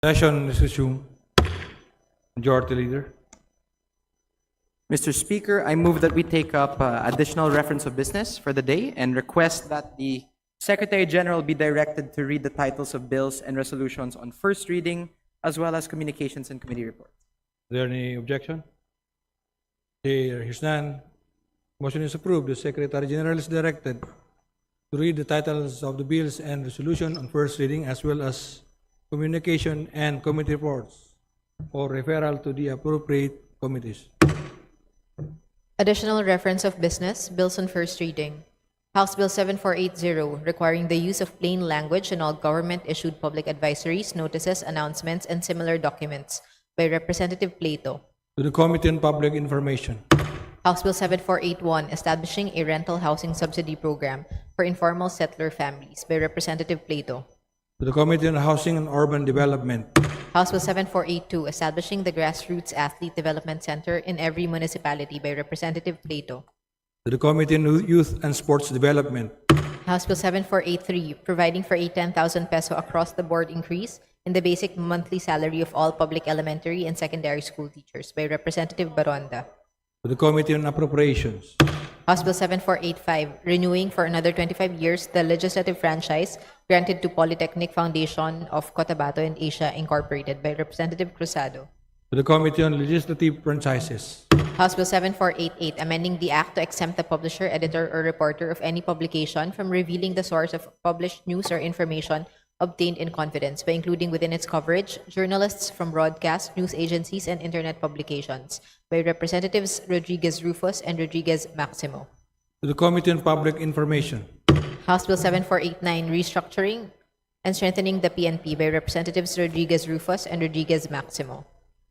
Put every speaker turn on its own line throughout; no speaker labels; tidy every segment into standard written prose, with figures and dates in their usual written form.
Session is resumed. Majority Leader.
Mr. Speaker, I move that we take up additional reference of business for the day and request that the Secretary General be directed to read the titles of bills and resolutions on first reading, as well as communications and committee reports.
Is there any objection? Here's none. Motion is approved. The Secretary General is directed to read the titles of the bills and resolution on first reading, as well as communication and committee reports, for referral to the appropriate committees.
Additional reference of business, bills on first reading. House Bill 7480, requiring the use of plain language in all government-issued public advisories, notices, announcements, and similar documents, by Representative Plato.
To the Committee on Public Information.
House Bill 7481, establishing a rental housing subsidy program for informal settler families, by Representative Plato.
To the Committee on Housing and Urban Development.
House Bill 7482, establishing the Grassroots Athlete Development Center in every municipality, by Representative Plato.
To the Committee on Youth and Sports Development.
House Bill 7483, providing for a 10,000 peso across-the-board increase in the basic monthly salary of all public elementary and secondary school teachers, by Representative Baronda.
To the Committee on Appropriations.
House Bill 7485, renewing for another 25 years the legislative franchise granted to Polytechnic Foundation of Cotabato and Asia Incorporated, by Representative Cruzado.
To the Committee on Legislative Franchises.
House Bill 7488, amending the Act to exempt the publisher, editor, or reporter of any publication from revealing the source of published news or information obtained in confidence, by including within its coverage journalists from broadcast, news agencies, and internet publications, by Representatives Rodriguez Rufus and Rodriguez Maximo.
To the Committee on Public Information.
House Bill 7489, restructuring and strengthening the PNP, by Representatives Rodriguez Rufus and Rodriguez Maximo.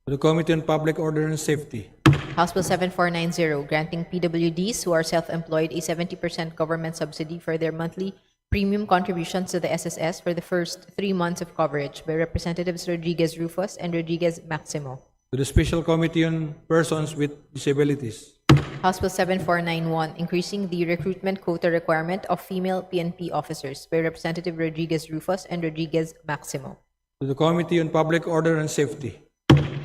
To the Committee on Public Order and Safety.
House Bill 7490, granting PWDs who are self-employed a 70% government subsidy for their monthly premium contributions to the SSS for the first 3 months of coverage, by Representatives Rodriguez Rufus and Rodriguez Maximo.
To the Special Committee on Persons with Disabilities.
House Bill 7491, increasing the recruitment quota requirement of female PNP officers, by Representative Rodriguez Rufus and Rodriguez Maximo.
To the Committee on Public Order and Safety.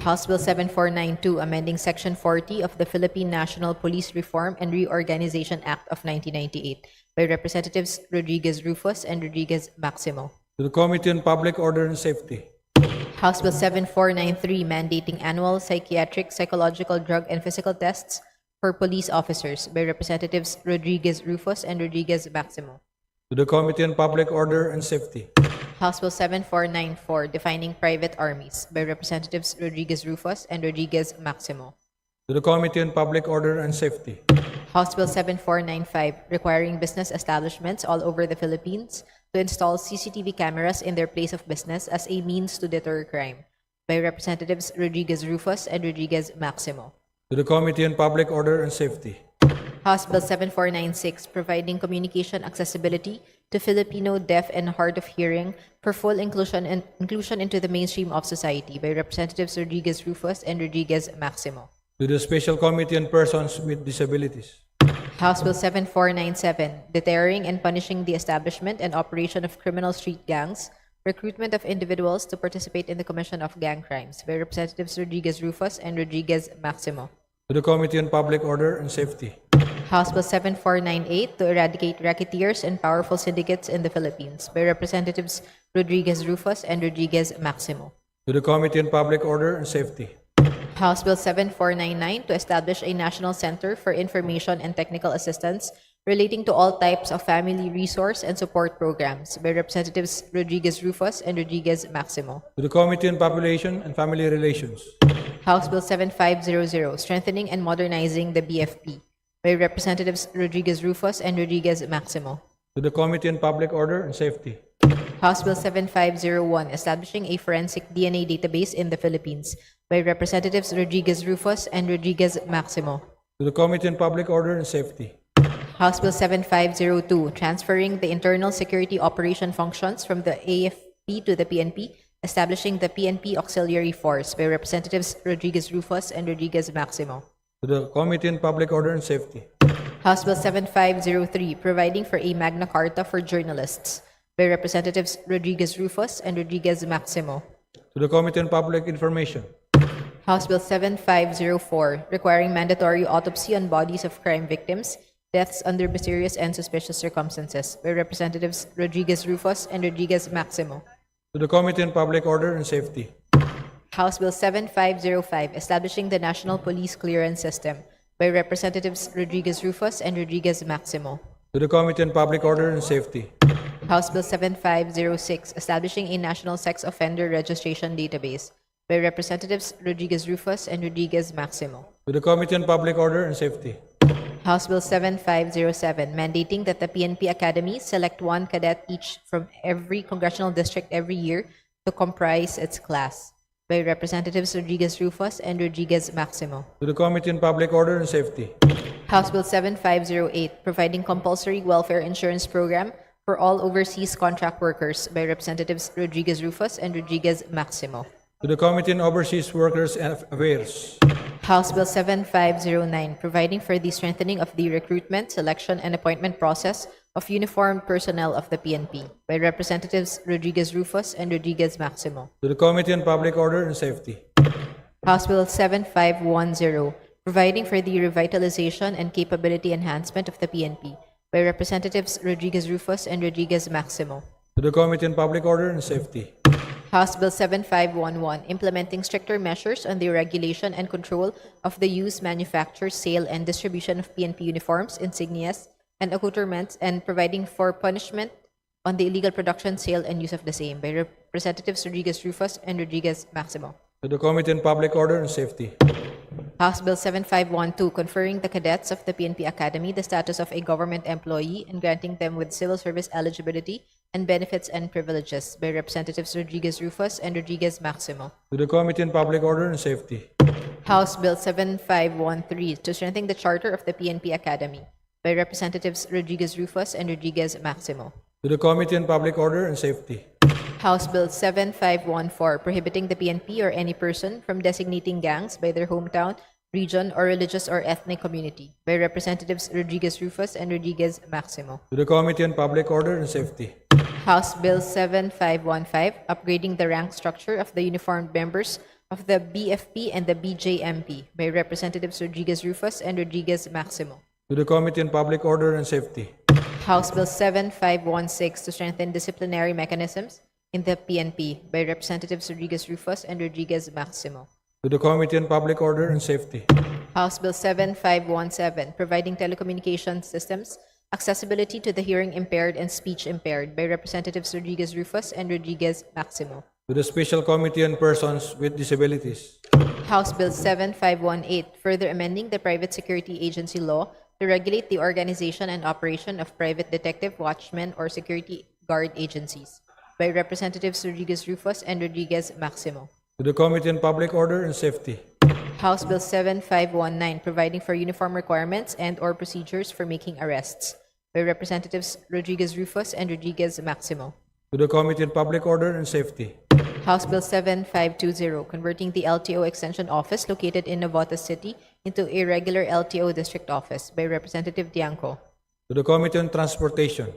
House Bill 7492, amending Section 40 of the Philippine National Police Reform and Reorganization Act of 1998, by Representatives Rodriguez Rufus and Rodriguez Maximo.
To the Committee on Public Order and Safety.
House Bill 7493, mandating annual psychiatric, psychological, drug, and physical tests for police officers, by Representatives Rodriguez Rufus and Rodriguez Maximo.
To the Committee on Public Order and Safety.
House Bill 7494, defining private armies, by Representatives Rodriguez Rufus and Rodriguez Maximo.
To the Committee on Public Order and Safety.
House Bill 7495, requiring business establishments all over the Philippines to install CCTV cameras in their place of business as a means to deter crime, by Representatives Rodriguez Rufus and Rodriguez Maximo.
To the Committee on Public Order and Safety.
House Bill 7496, providing communication accessibility to Filipino deaf and hard of hearing for full inclusion into the mainstream of society, by Representatives Rodriguez Rufus and Rodriguez Maximo.
To the Special Committee on Persons with Disabilities.
House Bill 7497, deterring and punishing the establishment and operation of criminal street gangs, recruitment of individuals to participate in the commission of gang crimes, by Representatives Rodriguez Rufus and Rodriguez Maximo.
To the Committee on Public Order and Safety.
House Bill 7498, to eradicate racketeers and powerful syndicates in the Philippines, by Representatives Rodriguez Rufus and Rodriguez Maximo.
To the Committee on Public Order and Safety.
House Bill 7499, to establish a national center for information and technical assistance relating to all types of family resource and support programs, by Representatives Rodriguez Rufus and Rodriguez Maximo.
To the Committee on Population and Family Relations.
House Bill 7500, strengthening and modernizing the BFP, by Representatives Rodriguez Rufus and Rodriguez Maximo.
To the Committee on Public Order and Safety.
House Bill 7501, establishing a forensic DNA database in the Philippines, by Representatives Rodriguez Rufus and Rodriguez Maximo.
To the Committee on Public Order and Safety.
House Bill 7502, transferring the internal security operation functions from the AFP to the PNP, establishing the PNP Auxiliary Force, by Representatives Rodriguez Rufus and Rodriguez Maximo.
To the Committee on Public Order and Safety.
House Bill 7503, providing for a Magna Carta for journalists, by Representatives Rodriguez Rufus and Rodriguez Maximo.
To To the Committee on Public Information.
House Bill 7504, requiring mandatory autopsy on bodies of crime victims, deaths under mysterious and suspicious circumstances, by Representatives Rodriguez Rufus and Rodriguez Maximo.
To the Committee on Public Order and Safety.
House Bill 7505, establishing the National Police Clearance System, by Representatives Rodriguez Rufus and Rodriguez Maximo.
To the Committee on Public Order and Safety.
House Bill 7506, establishing a National Sex Offender Registration Database, by Representatives Rodriguez Rufus and Rodriguez Maximo.
To the Committee on Public Order and Safety.
House Bill 7507, mandating that the PNP Academy select one cadet each from every congressional district every year to comprise its class, by Representatives Rodriguez Rufus and Rodriguez Maximo.
To the Committee on Public Order and Safety.
House Bill 7508, providing compulsory welfare insurance program for all overseas contract workers, by Representatives Rodriguez Rufus and Rodriguez Maximo.
To the Committee on Overseas Workers and Affairs.
House Bill 7509, providing for the strengthening of the recruitment, selection, and appointment process of uniformed personnel of the PNP, by Representatives Rodriguez Rufus and Rodriguez Maximo.
To the Committee on Public Order and Safety.
House Bill 7510, providing for the revitalization and capability enhancement of the PNP, by Representatives Rodriguez Rufus and Rodriguez Maximo.
To the Committee on Public Order and Safety.
House Bill 7511, implementing stricter measures on the regulation and control of the use, manufacture, sale, and distribution of PNP uniforms, insignias, and accoutrements, and providing for punishment on the illegal production, sale, and use of the same, by Representatives Rodriguez Rufus and Rodriguez Maximo.
To the Committee on Public Order and Safety.
House Bill 7512, conferring the cadets of the PNP Academy the status of a government employee and granting them with civil service eligibility and benefits and privileges, by Representatives Rodriguez Rufus and Rodriguez Maximo.
To the Committee on Public Order and Safety.
House Bill 7513, to strengthen the charter of the PNP Academy, by Representatives Rodriguez Rufus and Rodriguez Maximo.
To the Committee on Public Order and Safety.
House Bill 7514, prohibiting the PNP or any person from designating gangs by their hometown, region, or religious or ethnic community, by Representatives Rodriguez Rufus and Rodriguez Maximo.
To the Committee on Public Order and Safety.
House Bill 7515, upgrading the rank structure of the uniformed members of the BFP and the BJMP, by Representatives Rodriguez Rufus and Rodriguez Maximo.
To the Committee on Public Order and Safety.
House Bill 7516, to strengthen disciplinary mechanisms in the PNP, by Representatives Rodriguez Rufus and Rodriguez Maximo.
To the Committee on Public Order and Safety.
House Bill 7517, providing telecommunication systems accessibility to the hearing impaired and speech impaired, by Representatives Rodriguez Rufus and Rodriguez Maximo.
To the Special Committee on Persons with Disabilities.
House Bill 7518, further amending the Private Security Agency law to regulate the organization and operation of private detective, watchmen, or security guard agencies, by Representatives Rodriguez Rufus and Rodriguez Maximo.
To the Committee on Public Order and Safety.
House Bill 7519, providing for uniform requirements and/or procedures for making arrests, by Representatives Rodriguez Rufus and Rodriguez Maximo.
To the Committee on Public Order and Safety.
House Bill 7520, converting the LTO Extension Office located in Navotas City into a regular LTO District Office, by Representative Dianco.
To the Committee on Transportation.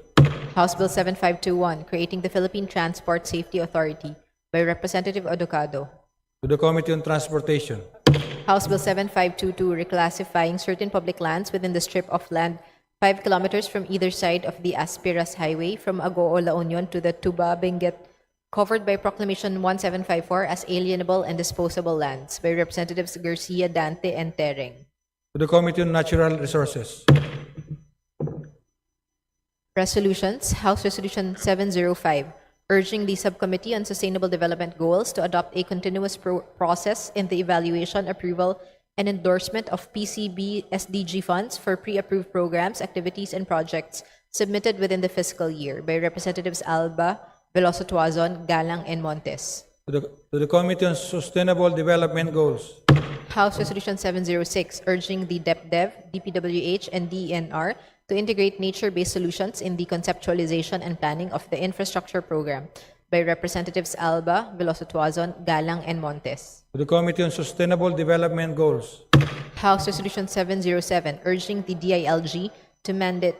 House Bill 7521, creating the Philippine Transport Safety Authority, by Representative Odocado.
To the Committee on Transportation.
House Bill 7522, reclassifying certain public lands within the strip of land 5 kilometers from either side of the Aspiras Highway from Agoo, La Union to the Tuba, Benguet, covered by Proclamation 1754 as alienable and disposable lands, by Representatives Garcia, Dante, and Tereng.
To the Committee on Natural Resources.
Resolutions. House Resolution 705, urging the Subcommittee on Sustainable Development Goals to adopt a continuous process in the evaluation, approval, and endorsement of PCB SDG funds for pre-approved programs, activities, and projects submitted within the fiscal year, by Representatives Alba, Veloso Tuazon, Galang, and Montes.
To the Committee on Sustainable Development Goals.
House Resolution 706, urging the DepDev, DPWH, and DENR to integrate nature-based solutions in the conceptualization and planning of the infrastructure program, by Representatives Alba, Veloso Tuazon, Galang, and Montes.
To the Committee on Sustainable Development Goals.
House Resolution 707, urging the DILG to mandate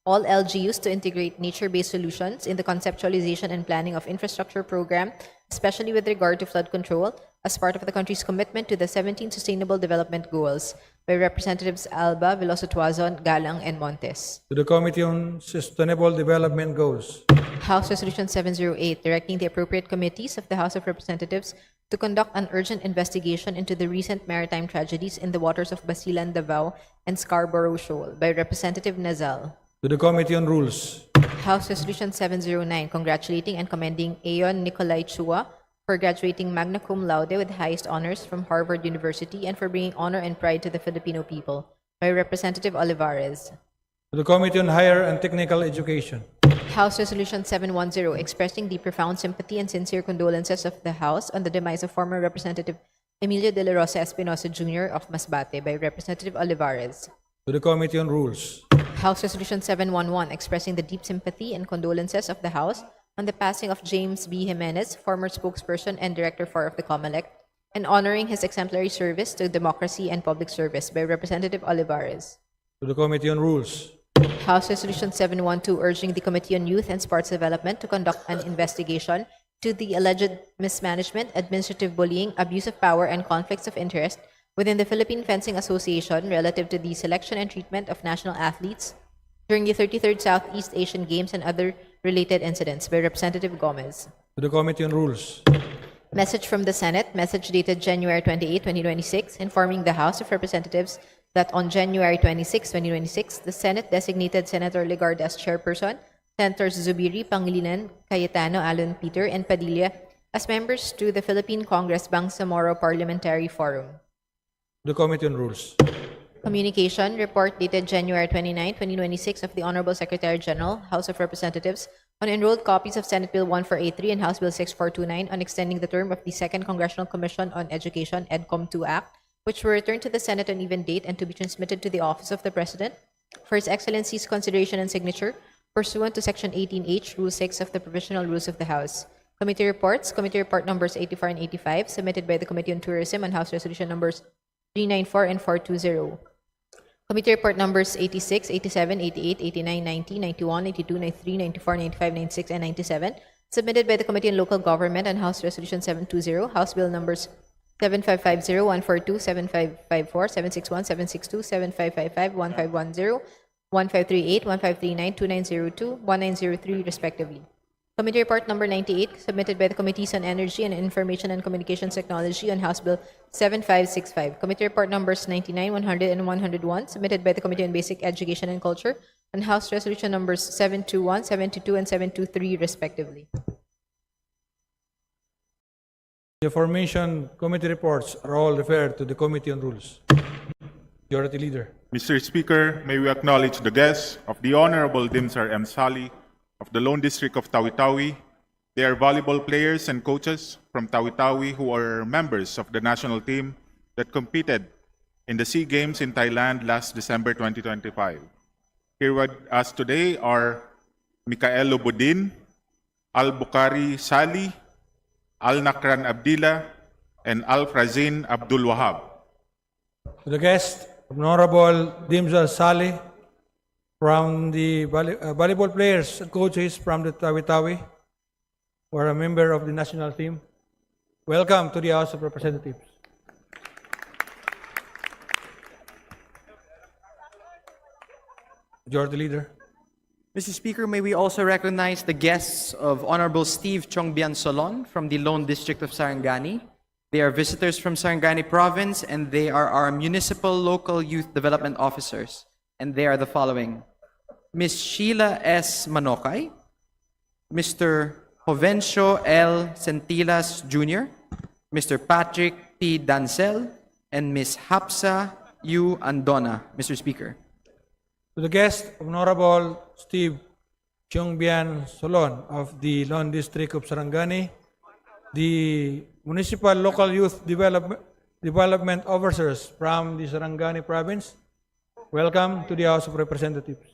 all LGUs to integrate nature-based solutions in the conceptualization and planning of infrastructure program, especially with regard to flood control, as part of the country's commitment to the 17 Sustainable Development Goals, by Representatives Alba, Veloso Tuazon, Galang, and Montes.
To the Committee on Sustainable Development Goals.
House Resolution 708, directing the appropriate committees of the House of Representatives to conduct an urgent investigation into the recent maritime tragedies in the waters of Basilan, Davao, and Scarborough Shoal, by Representative Nazal.
To the Committee on Rules.
House Resolution 709, congratulating and commending Ayon Nicolai Chua for graduating magna cum laude with highest honors from Harvard University and for bringing honor and pride to the Filipino people, by Representative Olivares.
To the Committee on Higher and Technical Education.
House Resolution 710, expressing the profound sympathy and sincere condolences of the House on the demise of former Representative Emilio de la Rosa Espinosa Jr. of Masbate, by Representative Olivares.
To the Committee on Rules.
House Resolution 711, expressing the deep sympathy and condolences of the House on the passing of James B. Jimenez, former spokesperson and Director 4 of the COMELEC, and honoring his exemplary service to democracy and public service, by Representative Olivares.
To the Committee on Rules.
House Resolution 712, urging the Committee on Youth and Sports Development to conduct an investigation to the alleged mismanagement, administrative bullying, abuse of power, and conflicts of interest within the Philippine Fencing Association relative to the selection and treatment of national athletes during the 33rd Southeast Asian Games and other related incidents, by Representative Gomez.
To the Committee on Rules.
Message from the Senate, message dated January 28, 2026, informing the House of Representatives that on January 26, 2026, the Senate designated Senator Legarda as chairperson, Senators Zubiri, Pangilinan, Cayetano, Alon Peter, and Padilla as members to the Philippine Congress Bangsamoro Parliamentary Forum.
To the Committee on Rules.
Communication, report dated January 29, 2026 of the Honorable Secretary General, House of Representatives, on enrolled copies of Senate Bill 1483 and House Bill 6429 on extending the term of the Second Congressional Commission on Education, EDCOM 2 Act, which were returned to the Senate on even date and to be transmitted to the Office of the President for His Excellency's consideration and signature pursuant to Section 18H, Rule 6 of the Provisional Rules of the House. Committee reports, Committee Report numbers 84 and 85, submitted by the Committee on Tourism, and House Resolution numbers 394 and 420. Committee Report numbers 86, 87, 88, 89, 90, 91, 92, 93, 94, 95, 96, and 97, submitted by the Committee on Local Government and House Resolution 720, House Bill numbers 7550, 142, 7554, 761, 762, 7555, 1510, 1538, 1539, 2902, 1903, respectively. Committee Report number 98, submitted by the Committees on Energy and Information and Communications Technology on House Bill 7565. Committee Report numbers 99, 100, and 101, submitted by the Committee on Basic Education and Culture on House Resolution numbers 721, 722, and 723, respectively.
The aforementioned committee reports are all referred to the Committee on Rules. Majority Leader.
Mr. Speaker, may we acknowledge the guests of the Honorable Dimsar M. Sali of the Lone District of Tawi-Tawi. They are valuable players and coaches from Tawi-Tawi who are members of the national team that competed in the SEA Games in Thailand last December 2025. Here with us today are Mikael Lobodin, Al-Bukhari Sali, Al-Nakran Abdillah, and Al-Frazin Abdul Wahab.
To the guest, Honorable Dimsar Saleh, from the volleyball players and coaches from the Tawi-Tawi, who are a member of the national team. Welcome to the House of Representatives. Majority Leader.
Mr. Speaker, may we also recognize the guests of Honorable Steve Chongbian Solon from the Lone District of Sarangani. They are visitors from Sarangani Province, and they are our Municipal Local Youth Development Officers. And they are the following: Ms. Sheila S. Manokay, Mr. Jovencio L. Sentilas Jr., Mr. Patrick P. Dancel, and Ms. Hapsa U. Andona, Mr. Speaker.
To the guest, Honorable Steve Chongbian Solon of the Lone District of Sarangani, the Municipal Local Youth Development Officers from the Sarangani Province. Welcome to the House of Representatives.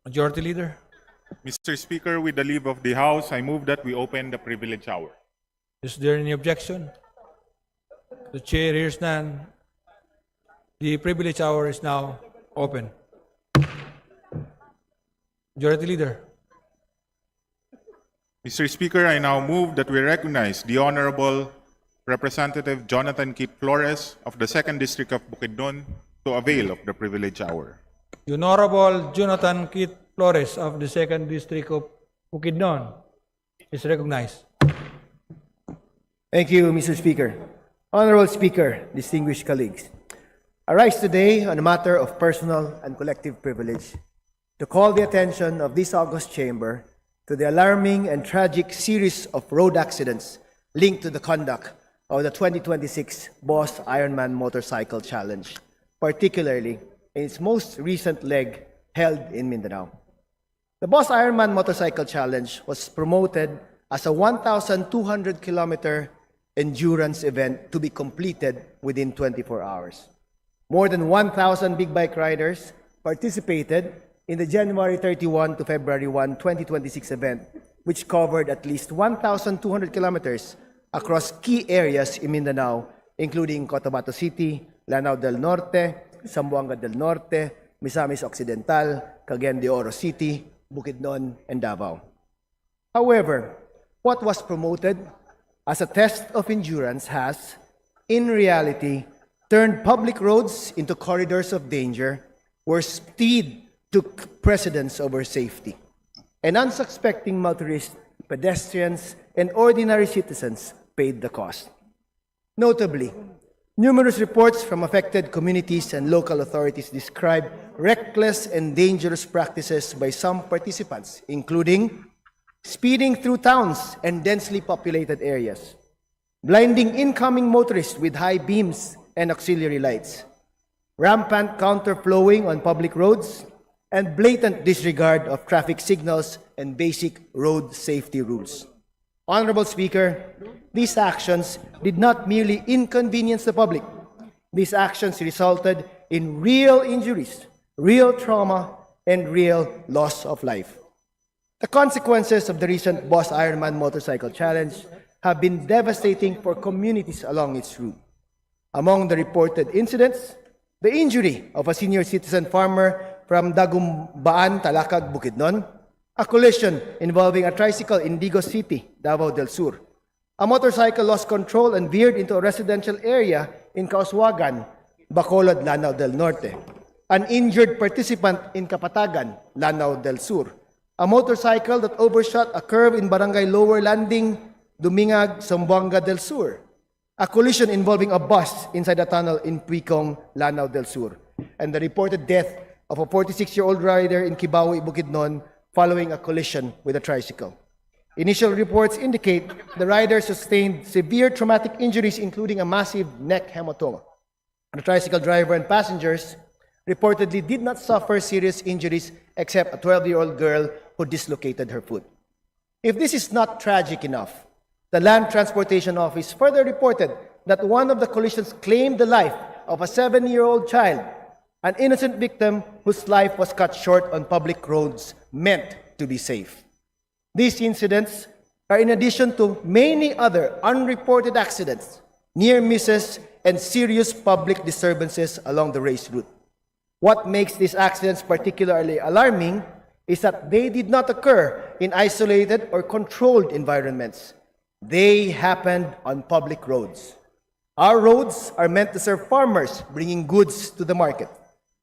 Majority Leader.
Mr. Speaker, with the leave of the House, I move that we open the privilege hour.
Is there any objection? The chair hears none. The privilege hour is now open. Majority Leader.
Mr. Speaker, I now move that we recognize the Honorable Representative Jonathan Keith Flores of the 2nd District of Bukidnon to avail of the privilege hour.
The Honorable Jonathan Keith Flores of the 2nd District of Bukidnon is recognized.
Thank you, Mr. Speaker. Honorable Speaker, distinguished colleagues, I rise today on a matter of personal and collective privilege to call the attention of this august chamber to the alarming and tragic series of road accidents linked to the conduct of the 2026 Boss Ironman Motorcycle Challenge, particularly in its most recent leg held in Mindanao. The Boss Ironman Motorcycle Challenge was promoted as a 1,200-kilometer endurance event to be completed within 24 hours. More than 1,000 big bike riders participated in the January 31 to February 1, 2026 event, which covered at least 1,200 kilometers across key areas in Mindanao, including Cotabato City, Lanao del Norte, Zamboanga del Norte, Misamis Occidental, Cagayan de Oro City, Bukidnon, and Davao. However, what was promoted as a test of endurance has, in reality, turned public roads into corridors of danger where speed took precedence over safety. And unsuspecting motorists, pedestrians, and ordinary citizens paid the cost. Notably, numerous reports from affected communities and local authorities describe reckless and dangerous practices by some participants, including speeding through towns and densely populated areas, blinding incoming motorists with high beams and auxiliary lights, rampant counterflowing on public roads, and blatant disregard of traffic signals and basic road safety rules. Honorable Speaker, these actions did not merely inconvenience the public. These actions resulted in real injuries, real trauma, and real loss of life. The consequences of the recent Boss Ironman Motorcycle Challenge have been devastating for communities along its route. Among the reported incidents, the injury of a senior citizen farmer from Dagumbaan, Talakag, Bukidnon, a collision involving a tricycle in Digos City, Davao del Sur, a motorcycle lost control and veered into a residential area in Kauswagan, Bacolod, Lanao del Norte, an injured participant in Kapatagan, Lanao del Sur, a motorcycle that overshot a curve in Barangay Lower Landing, Dumingag, Zamboanga del Sur, a collision involving a bus inside a tunnel in Puicong, Lanao del Sur, and the reported death of a 46-year-old rider in Kibawi, Bukidnon, following a collision with a tricycle. Initial reports indicate the rider sustained severe traumatic injuries, including a massive neck hematoma. The tricycle driver and passengers reportedly did not suffer serious injuries except a 12-year-old girl who dislocated her foot. If this is not tragic enough, the Land Transportation Office further reported that one of the collisions claimed the life of a 7-year-old child, an innocent victim whose life was cut short on public roads meant to be safe. These incidents are in addition to many other unreported accidents, near misses, and serious public disturbances along the race route. What makes these accidents particularly alarming is that they did not occur in isolated or controlled environments. They happened on public roads. Our roads are meant to serve farmers bringing goods to the market,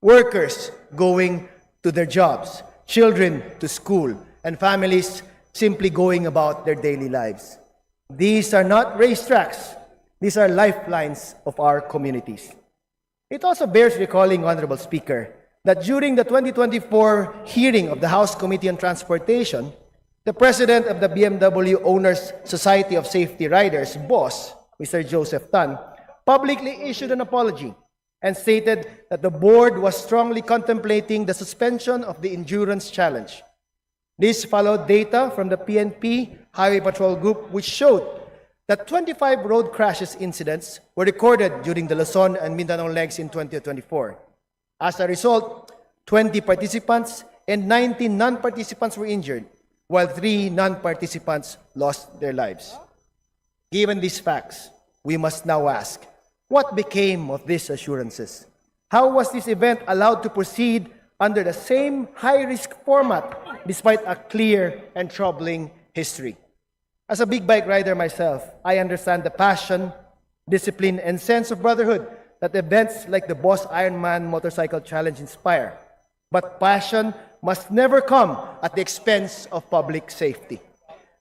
workers going to their jobs, children to school, and families simply going about their daily lives. These are not racetracks. These are lifelines of our communities. It also bears recalling, Honorable Speaker, that during the 2024 hearing of the House Committee on Transportation, the President of the BMW Owners Society of Safety Riders, BOSS, Mr. Joseph Tan, publicly issued an apology and stated that the board was strongly contemplating the suspension of the endurance challenge. This followed data from the PNP Highway Patrol Group, which showed that 25 road crashes incidents were recorded during the Luzon and Mindanao legs in 2024. As a result, 20 participants and 19 non-participants were injured, while 3 non-participants lost their lives. Given these facts, we must now ask, what became of these assurances? How was this event allowed to proceed under the same high-risk format despite a clear and troubling history? As a big bike rider myself, I understand the passion, discipline, and sense of brotherhood that events like the Boss Ironman Motorcycle Challenge inspire. But passion must never come at the expense of public safety.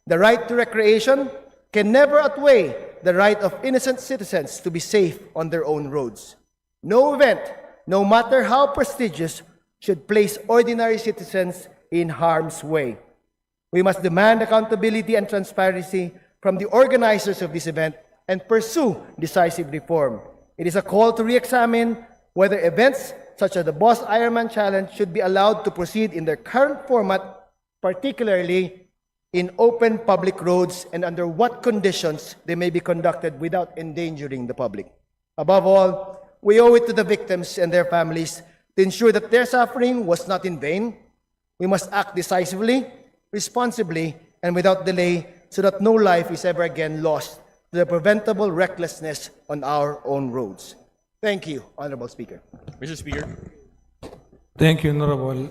The right to recreation can never outweigh the right of innocent citizens to be safe on their own roads. No event, no matter how prestigious, should place ordinary citizens in harm's way. We must demand accountability and transparency from the organizers of this event and pursue decisive reform. It is a call to re-examine whether events such as the Boss Ironman Challenge should be allowed to proceed in their current format, particularly in open public roads, and under what conditions they may be conducted without endangering the public. Above all, we owe it to the victims and their families to ensure that their suffering was not in vain. We must act decisively, responsibly, and without delay so that no life is ever again lost to the preventable recklessness on our own roads. Thank you, Honorable Speaker.
Mr. Speaker.
Thank you, Honorable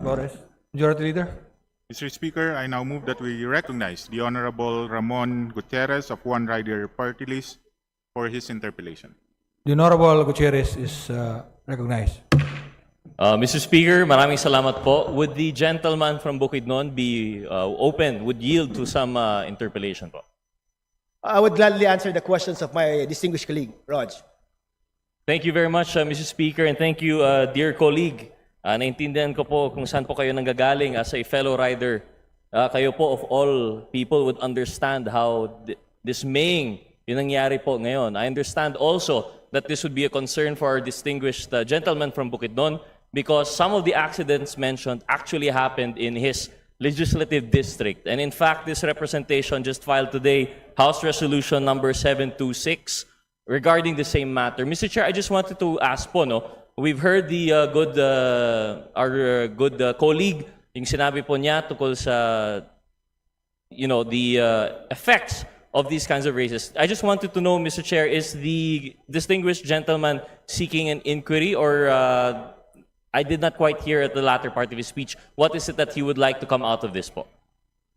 Flores. Majority Leader.
Mr. Speaker, I now move that we recognize the Honorable Ramon Gutierrez of One Rider Party List for his interpellation.
The Honorable Gutierrez is recognized.
Mr. Speaker, maraming salamat po. Would the gentleman from Bukidnon be open, would yield to some interpellation po?
I would gladly answer the questions of my distinguished colleague, Raj.
Thank you very much, Mr. Speaker, and thank you, dear colleague. Naintindihan ko po kung saan po kayo nanggagaling as a fellow rider. Kayo po, of all people, would understand how dismaying yung nangyari po ngayon. I understand also that this would be a concern for our distinguished gentleman from Bukidnon because some of the accidents mentioned actually happened in his legislative district. And in fact, this representation just filed today, House Resolution number 726, regarding the same matter. Mr. Chair, I just wanted to ask po, no, we've heard the our good colleague, yung sinabi po niya tungkol sa, the effects of these kinds of races. I just wanted to know, Mr. Chair, is the distinguished gentleman seeking an inquiry, or I did not quite hear at the latter part of his speech, what is it that he would like to come out of this po?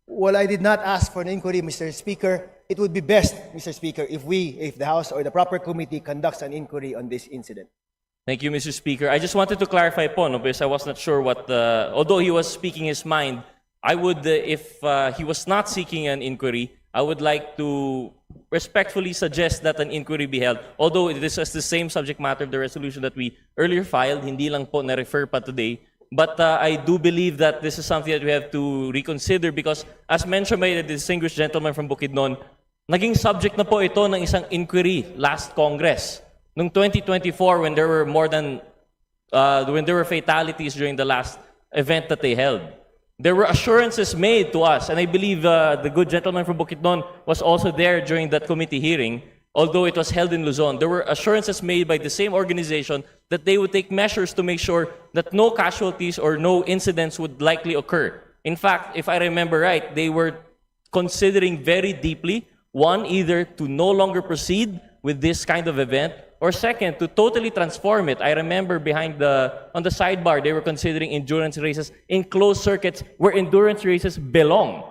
Well, I did not ask for an inquiry, Mr. Speaker. It would be best, Mr. Speaker, if the House or the proper committee conducts an inquiry on this incident.
Thank you, Mr. Speaker. I just wanted to clarify po, no, because I was not sure what, although he was speaking his mind, I would, if he was not seeking an inquiry, I would like to respectfully suggest that an inquiry be held. Although this is the same subject matter of the resolution that we earlier filed, hindi lang po na-refer pa today. But I do believe that this is something that we have to reconsider because as mentioned by the distinguished gentleman from Bukidnon, naging subject na po ito ng isang inquiry last Congress. Noong 2024 when there were when there were fatalities during the last event that they held. There were assurances made to us, and I believe the good gentleman from Bukidnon was also there during that committee hearing, although it was held in Luzon. There were assurances made by the same organization that they would take measures to make sure that no casualties or no incidents would likely occur. In fact, if I remember right, they were considering very deeply, one, either to no longer proceed with this kind of event, or second, to totally transform it. I remember on the sidebar, they were considering endurance races in closed circuits where endurance races belong.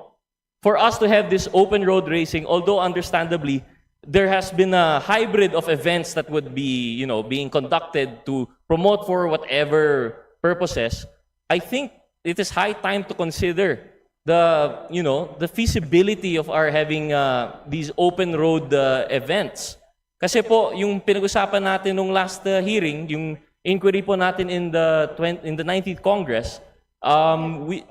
For us to have this open road racing, although understandably, there has been a hybrid of events that would be, being conducted to promote for whatever purposes. I think it is high time to consider the feasibility of our having these open road events. Kasi po, yung pinag-usapan natin nung last hearing, yung inquiry po natin in the 19th Congress,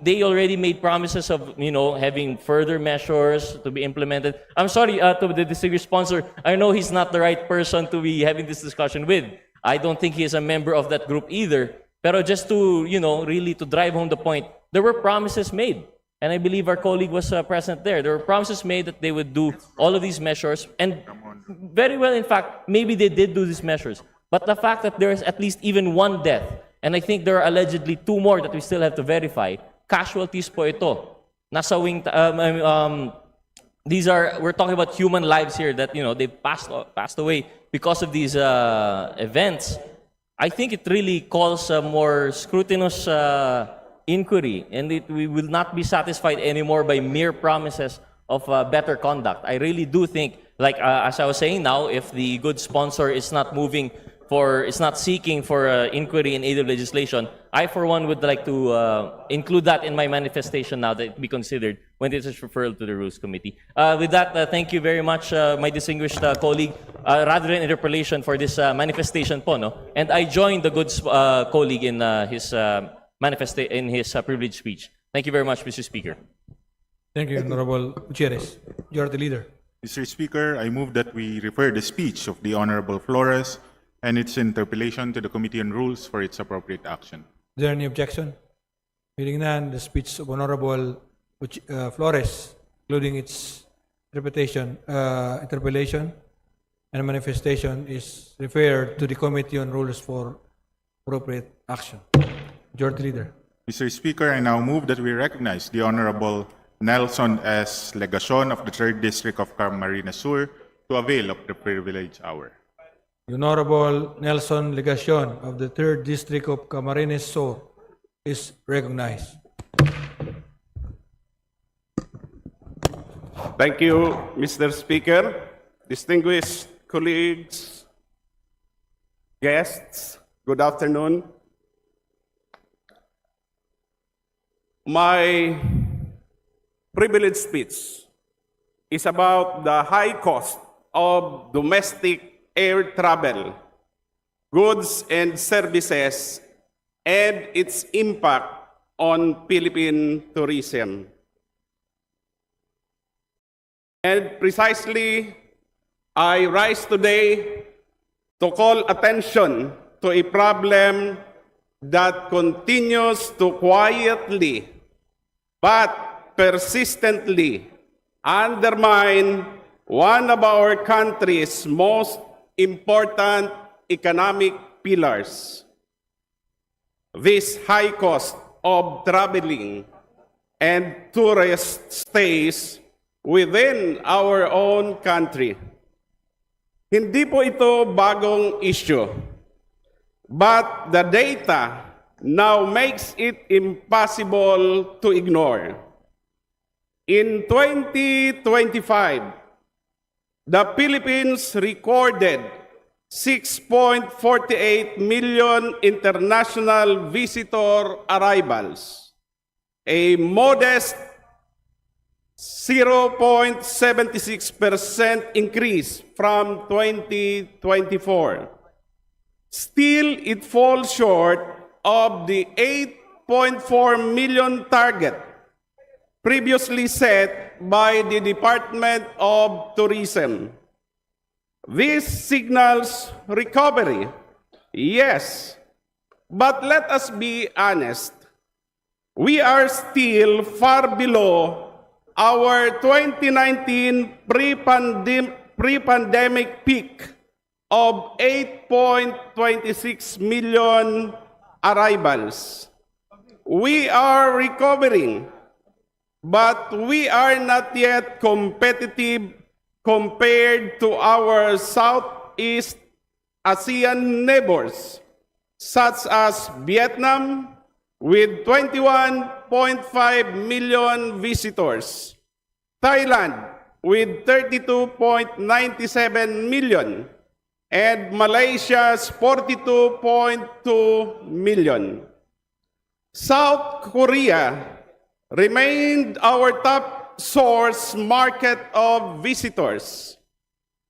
they already made promises of, having further measures to be implemented. I'm sorry to the distinguished sponsor. I know he's not the right person to be having this discussion with. I don't think he is a member of that group either. Pero just to, really to drive home the point, there were promises made. And I believe our colleague was present there. There were promises made that they would do all of these measures. And very well, in fact, maybe they did do these measures. But the fact that there is at least even one death, and I think there are allegedly two more that we still have to verify, casualties po ito. Nasa wing, we're talking about human lives here that, they passed away because of these events. I think it really calls a more scrutinous inquiry, and we will not be satisfied anymore by mere promises of better conduct. I really do think, like as I was saying now, if the good sponsor is not seeking for inquiry in aid of legislation, I for one would like to include that in my manifestation now, that it be considered when it is referred to the Rules Committee. With that, thank you very much, my distinguished colleague, rather than interpellation for this manifestation po, no? And I join the good colleague in his privilege speech. Thank you very much, Mr. Speaker.
Thank you, Honorable Gutierrez. Majority Leader.
Mr. Speaker, I move that we refer the speech of the Honorable Flores and its interpellation to the Committee on Rules for its appropriate action.
Is there any objection? Hearing none, the speech of Honorable Flores, including its interpellation and manifestation, is referred to the Committee on Rules for appropriate action. Majority Leader.
Mr. Speaker, I now move that we recognize the Honorable Nelson S. Legacion of the 3rd District of Camarines Sur to avail of the privilege hour.
The Honorable Nelson Legacion of the 3rd District of Camarines Sur is recognized.
Thank you, Mr. Speaker. Distinguished colleagues, guests, good afternoon. My privilege speech is about the high cost of domestic air travel, goods and services, and its impact on Philippine tourism. And precisely, I rise today to call attention to a problem that continues to quietly but persistently undermine one of our country's most important economic pillars. This high cost of traveling and tourist stays within our own country. Hindi po ito bagong issue, but the data now makes it impossible to ignore. In 2025, the Philippines recorded 6.48 million international visitor arrivals, a modest 0.76% increase from 2024. Still, it falls short of the 8.4 million target previously set by the Department of Tourism. This signals recovery, yes, but let us be honest. We are still far below our 2019 pre-pandemic peak of 8.26 million arrivals. We are recovering, but we are not yet competitive compared to our Southeast Asian neighbors, such as Vietnam, with 21.5 million visitors, Thailand with 32.97 million, and Malaysia's 42.2 million. South Korea remained our top source market of visitors,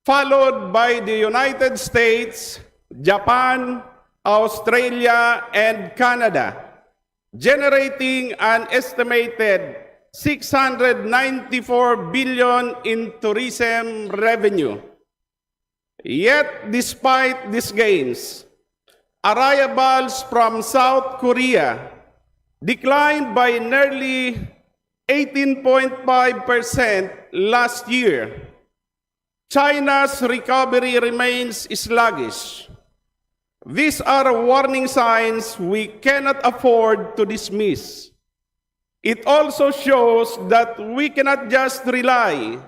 followed by the United States, Japan, Australia, and Canada, generating an estimated 694 billion in tourism revenue. Yet, despite these gains, arrivals from South Korea declined by nearly 18.5% last year. China's recovery remains sluggish. These are warning signs we cannot afford to dismiss. It also shows that we cannot just rely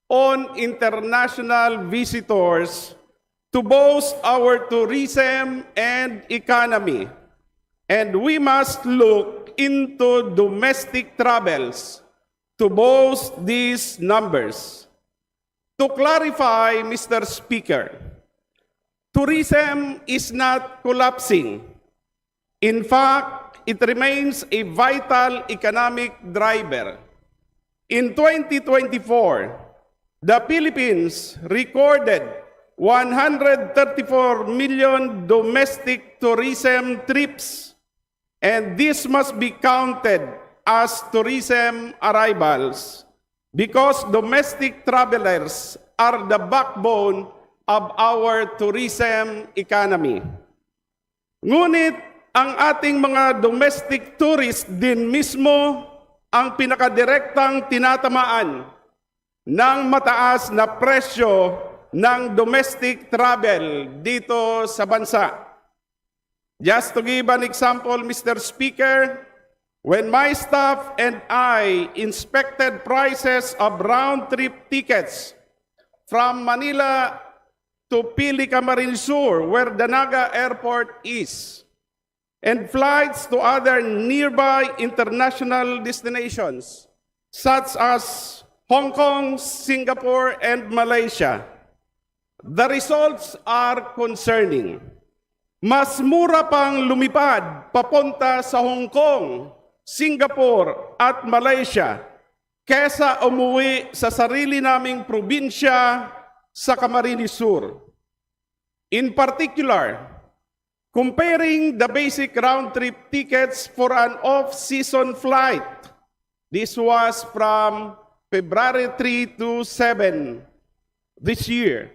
on international visitors to boost our tourism and economy. And we must look into domestic travels to boost these numbers. To clarify, Mr. Speaker, tourism is not collapsing. In fact, it remains a vital economic driver. In 2024, the Philippines recorded 134 million domestic tourism trips, and this must be counted as tourism arrivals because domestic travelers are the backbone of our tourism economy. Ngunit ang ating mga domestic tourists din mismo ang pinakadirektang tinatamaan ng mataas na presyo ng domestic travel dito sa bansa. Just to give an example, Mr. Speaker, when my staff and I inspected prices of round-trip tickets from Manila to Pili Camarines Sur, where the Naga Airport is, and flights to other nearby international destinations, such as Hong Kong, Singapore, and Malaysia, the results are concerning. Mas mura pang lumipad papunta sa Hong Kong, Singapore, at Malaysia kesa umuwi sa sarili naming probinsya sa Camarines Sur. In particular, comparing the basic round-trip tickets for an off-season flight, this was from February 3 to 7 this year.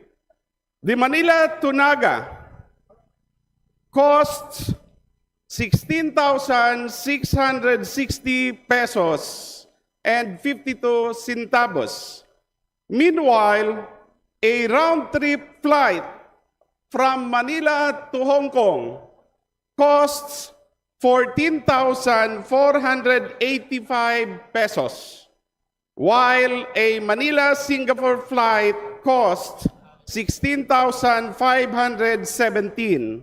The Manila to Naga costs 16,660 pesos and 52 centavos. Meanwhile, a round-trip flight from Manila to Hong Kong costs 14,485 pesos, while a Manila-Singapore flight costs 16,517.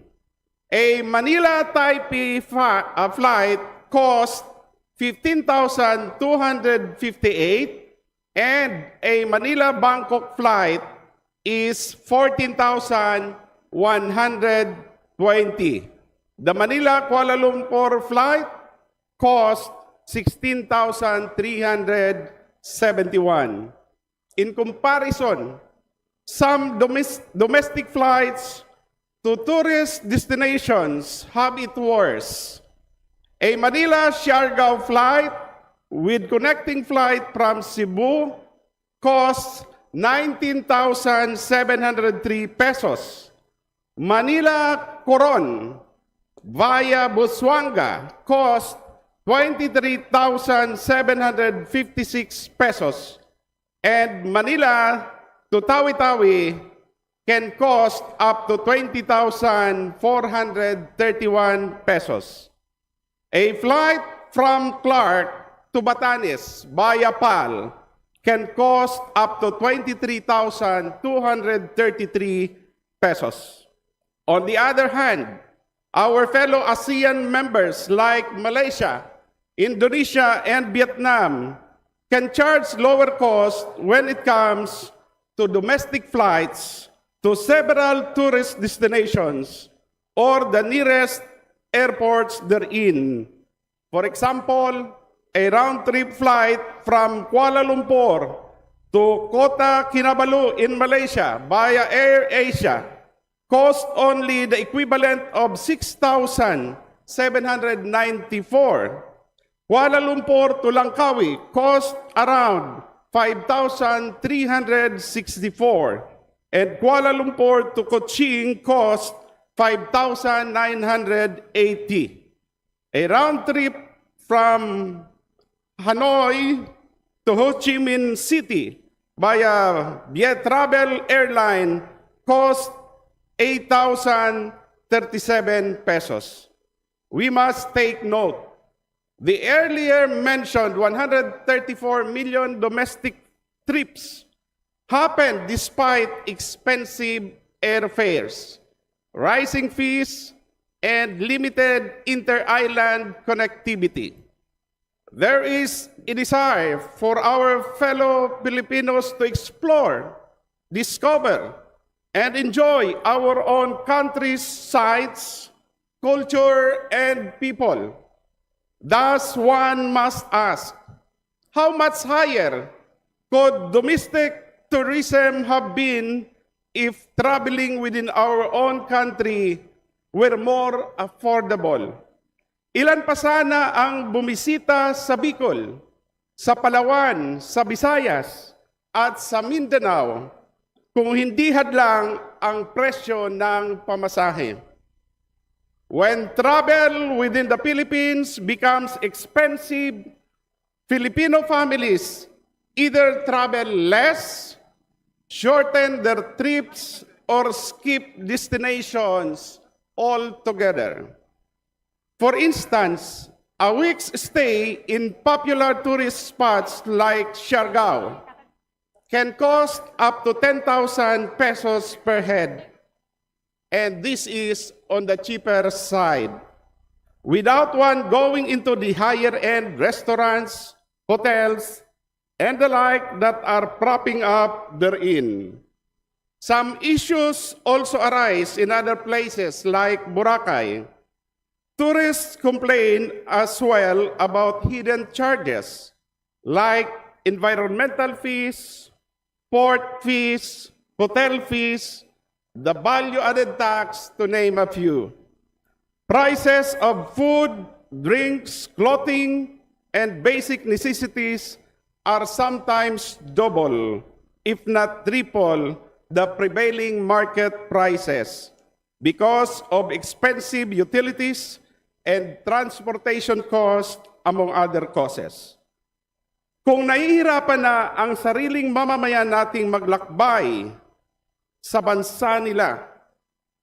A Manila-Taipei flight costs 15,258, and a Manila-Bangkok flight is 14,120. The Manila-Kuala Lumpur flight cost 16,371. In comparison, some domestic flights to tourist destinations have it worse. A Manila-Siargao flight with connecting flight from Cebu costs 19,703 pesos. Manila-Coron via Busuanga cost 23,756 pesos. And Manila to Tawi-Tawi can cost up to 20,431 pesos. A flight from Clark to Batanes via PAL can cost up to 23,233 pesos. On the other hand, our fellow ASEAN members like Malaysia, Indonesia, and Vietnam can charge lower cost when it comes to domestic flights to several tourist destinations or the nearest airports therein. For example, a round-trip flight from Kuala Lumpur to Kota Kinabalu in Malaysia via Air Asia cost only the equivalent of 6,794. Kuala Lumpur to Langkawi cost around 5,364. And Kuala Lumpur to Cochin cost 5,980. A round trip from Hanoi to Ho Chi Minh City via Viet Travel Airline cost 8,037 pesos. We must take note. The earlier mentioned 134 million domestic trips happened despite expensive airfares, rising fees, and limited inter-island connectivity. There is a desire for our fellow Filipinos to explore, discover, and enjoy our own country's sights, culture, and people. Thus, one must ask, how much higher could domestic tourism have been if traveling within our own country were more affordable? Ilan pa sana ang bumisita sa Bicol, sa Palawan, sa Visayas, at sa Mindanao kung hindi hadlang ang presyo ng pamasahe? When travel within the Philippines becomes expensive, Filipino families either travel less, shorten their trips, or skip destinations altogether. For instance, a week's stay in popular tourist spots like Siargao can cost up to 10,000 pesos per head. And this is on the cheaper side, without one going into the higher-end restaurants, hotels, and the like that are propping up therein. Some issues also arise in other places like Boracay. Tourists complain as well about hidden charges like environmental fees, port fees, hotel fees, the value-added tax, to name a few. Prices of food, drinks, clothing, and basic necessities are sometimes double, if not triple, the prevailing market prices because of expensive utilities and transportation costs, among other causes. Kung nahihirapan na ang sariling mamamayan nating maglakbay sa bansa nila,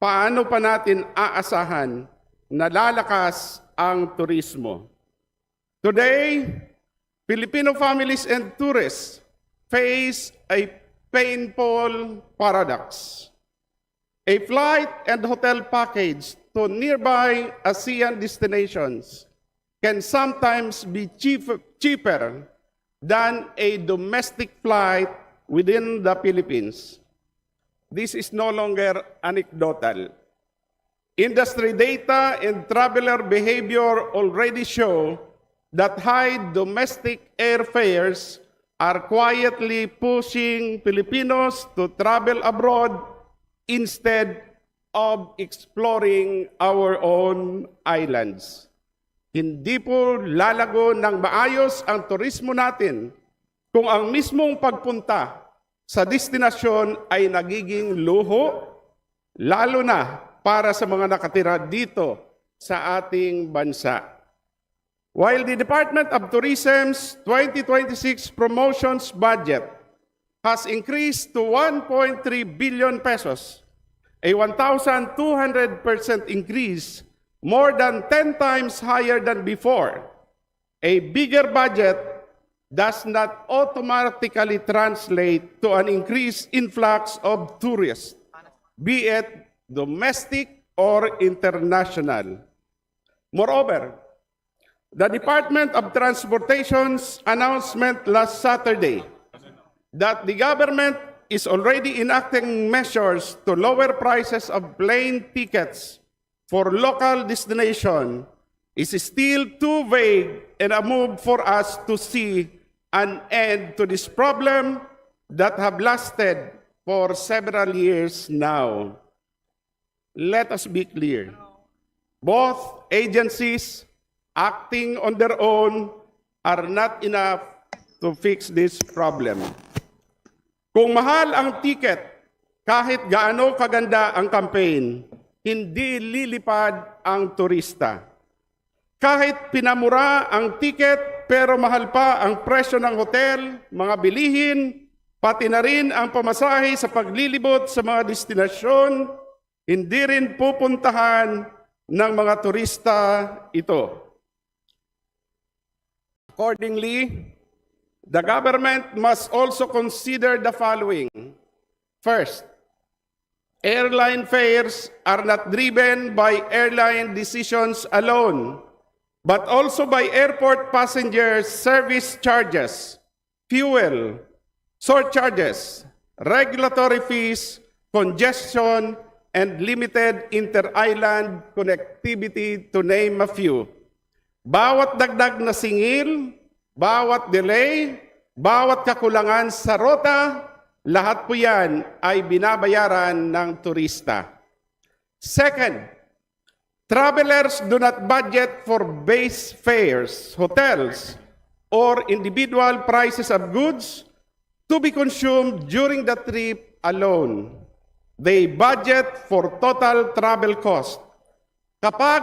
paano pa natin aasahan na lalakas ang turismo? Today, Filipino families and tourists face a painful paradox. A flight and hotel package to nearby ASEAN destinations can sometimes be cheaper than a domestic flight within the Philippines. This is no longer anecdotal. Industry data and traveler behavior already show that high domestic airfares are quietly pushing Filipinos to travel abroad instead of exploring our own islands. Hindi po lalago ng maayos ang turismo natin kung ang mismong pagpunta sa destinasyon ay nagiging luho, lalo na para sa mga nakatira dito sa ating bansa. While the Department of Tourism's 2026 promotions budget has increased to 1.3 billion pesos, a 1,200% increase, more than 10 times higher than before, a bigger budget does not automatically translate to an increased influx of tourists, be it domestic or international. Moreover, the Department of Transportation's announcement last Saturday that the government is already enacting measures to lower prices of plane tickets for local destination is still too vague and a move for us to see an end to this problem that have lasted for several years now. Let us be clear. Both agencies acting on their own are not enough to fix this problem. Kung mahal ang ticket, kahit gaano kaganda ang campaign, hindi lilipad ang turista. Kahit pinamura ang ticket pero mahal pa ang presyo ng hotel, mga bilihin, pati na rin ang pamasahe sa paglilibot sa mga destinasyon, hindi rin pupuntahan ng mga turista ito. Accordingly, the government must also consider the following. First, Airline fares are not driven by airline decisions alone, but also by airport passengers' service charges, fuel, surcharges, regulatory fees, congestion, and limited inter-island connectivity, to name a few. Bawat dagdag na singil, bawat delay, bawat kakulangan sa rota, lahat po yan ay binabayaran ng turista. Second, travelers do not budget for base fares, hotels, or individual prices of goods to be consumed during the trip alone. They budget for total travel cost. Kapag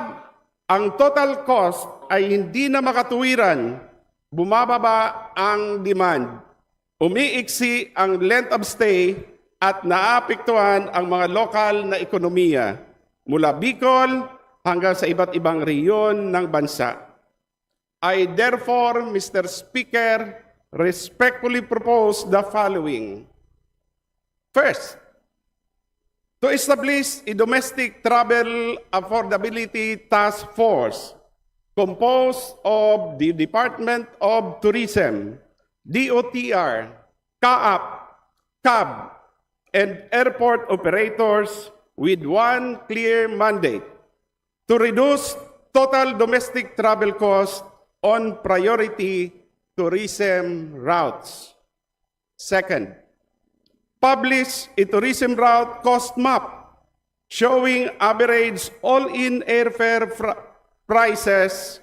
ang total cost ay hindi na makatuwiran, bumababa ang demand, umiiksi ang length of stay, at naapektuhan ang mga lokal na ekonomiya mula Bicol hanggang sa iba't ibang rehiyon ng bansa. I therefore, Mr. Speaker, respectfully propose the following. First, to establish a domestic travel affordability task force composed of the Department of Tourism, DOTR, CAAP, CAB, and airport operators with one clear mandate to reduce total domestic travel costs on priority tourism routes. Second, publish a tourism route cost map showing average all-in airfare prices,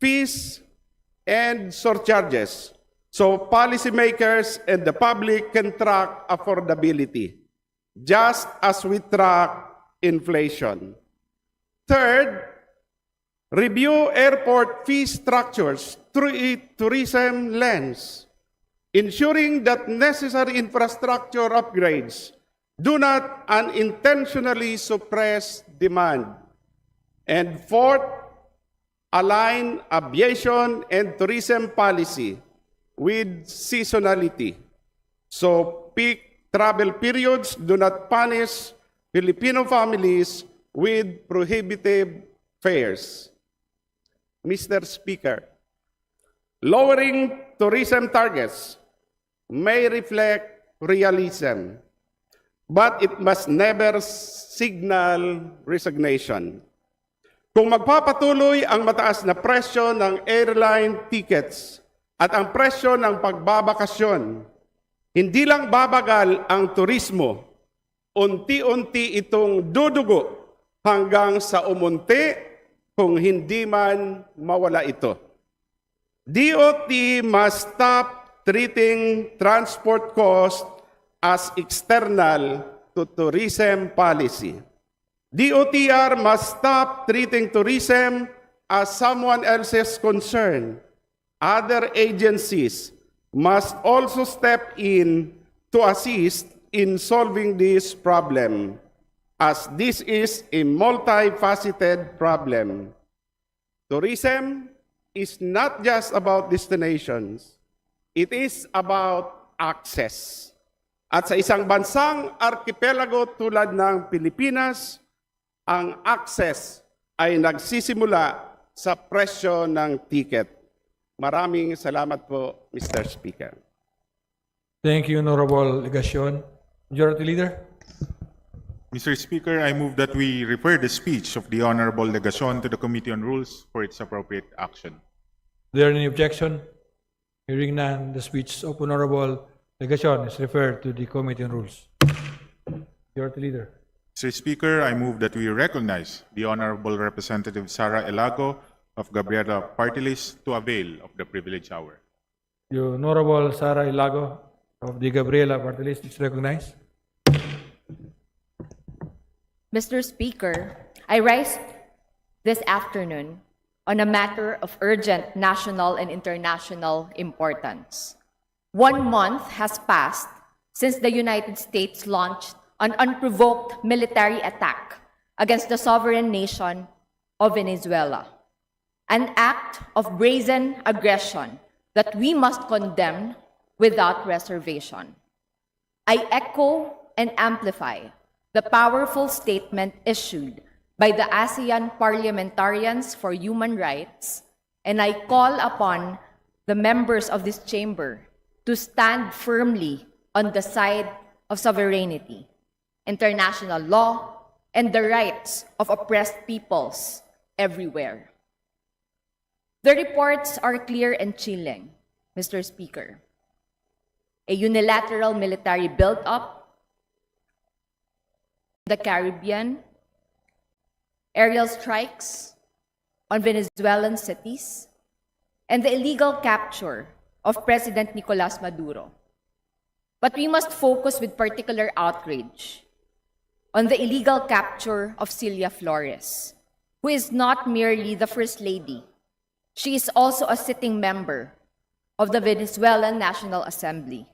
fees, and surcharges, so policymakers and the public can track affordability, just as we track inflation. Third, review airport fee structures through a tourism lens, ensuring that necessary infrastructure upgrades do not unintentionally suppress demand. And fourth, align aviation and tourism policy with seasonality, so peak travel periods do not punish Filipino families with prohibitive fares. Mr. Speaker, lowering tourism targets may reflect realism, but it must never signal resignation. Kung magpapatuloy ang mataas na presyo ng airline tickets at ang presyo ng pagbabakasyon, hindi lang babagal ang turismo, unti-unti itong dudugo hanggang sa umunti kung hindi man mawala ito. DOT must stop treating transport cost as external to tourism policy. DOTR must stop treating tourism as someone else's concern. Other agencies must also step in to assist in solving this problem, as this is a multifaceted problem. Tourism is not just about destinations, it is about access. At sa isang bansang archipelago tulad ng Pilipinas, ang access ay nagsisimula sa presyo ng ticket. Maraming salamat po, Mr. Speaker.
Thank you, Honorable Legacion. Majority Leader?
Mr. Speaker, I move that we refer the speech of the Honorable Legacion to the Committee on Rules for its appropriate action.
Is there any objection? Hearing none, the speech of Honorable Legacion is referred to the Committee on Rules. Majority Leader?
Mr. Speaker, I move that we recognize the Honorable Representative Sara Elago of Gabriela Party List to avail of the privilege hour.
The Honorable Sara Ilago of the Gabriela Party List is recognized.
Mr. Speaker, I rise this afternoon on a matter of urgent national and international importance. 1 month has passed since the United States launched an unprovoked military attack against the sovereign nation of Venezuela, an act of brazen aggression that we must condemn without reservation. I echo and amplify the powerful statement issued by the ASEAN Parliamentarians for Human Rights, and I call upon the members of this chamber to stand firmly on the side of sovereignty, international law, and the rights of oppressed peoples everywhere. The reports are clear and chilling, Mr. Speaker. A unilateral military build-up in the Caribbean, aerial strikes on Venezuelan cities, and the illegal capture of President Nicolas Maduro. But we must focus with particular outrage on the illegal capture of Celia Flores, who is not merely the First Lady. She is also a sitting member of the Venezuelan National Assembly.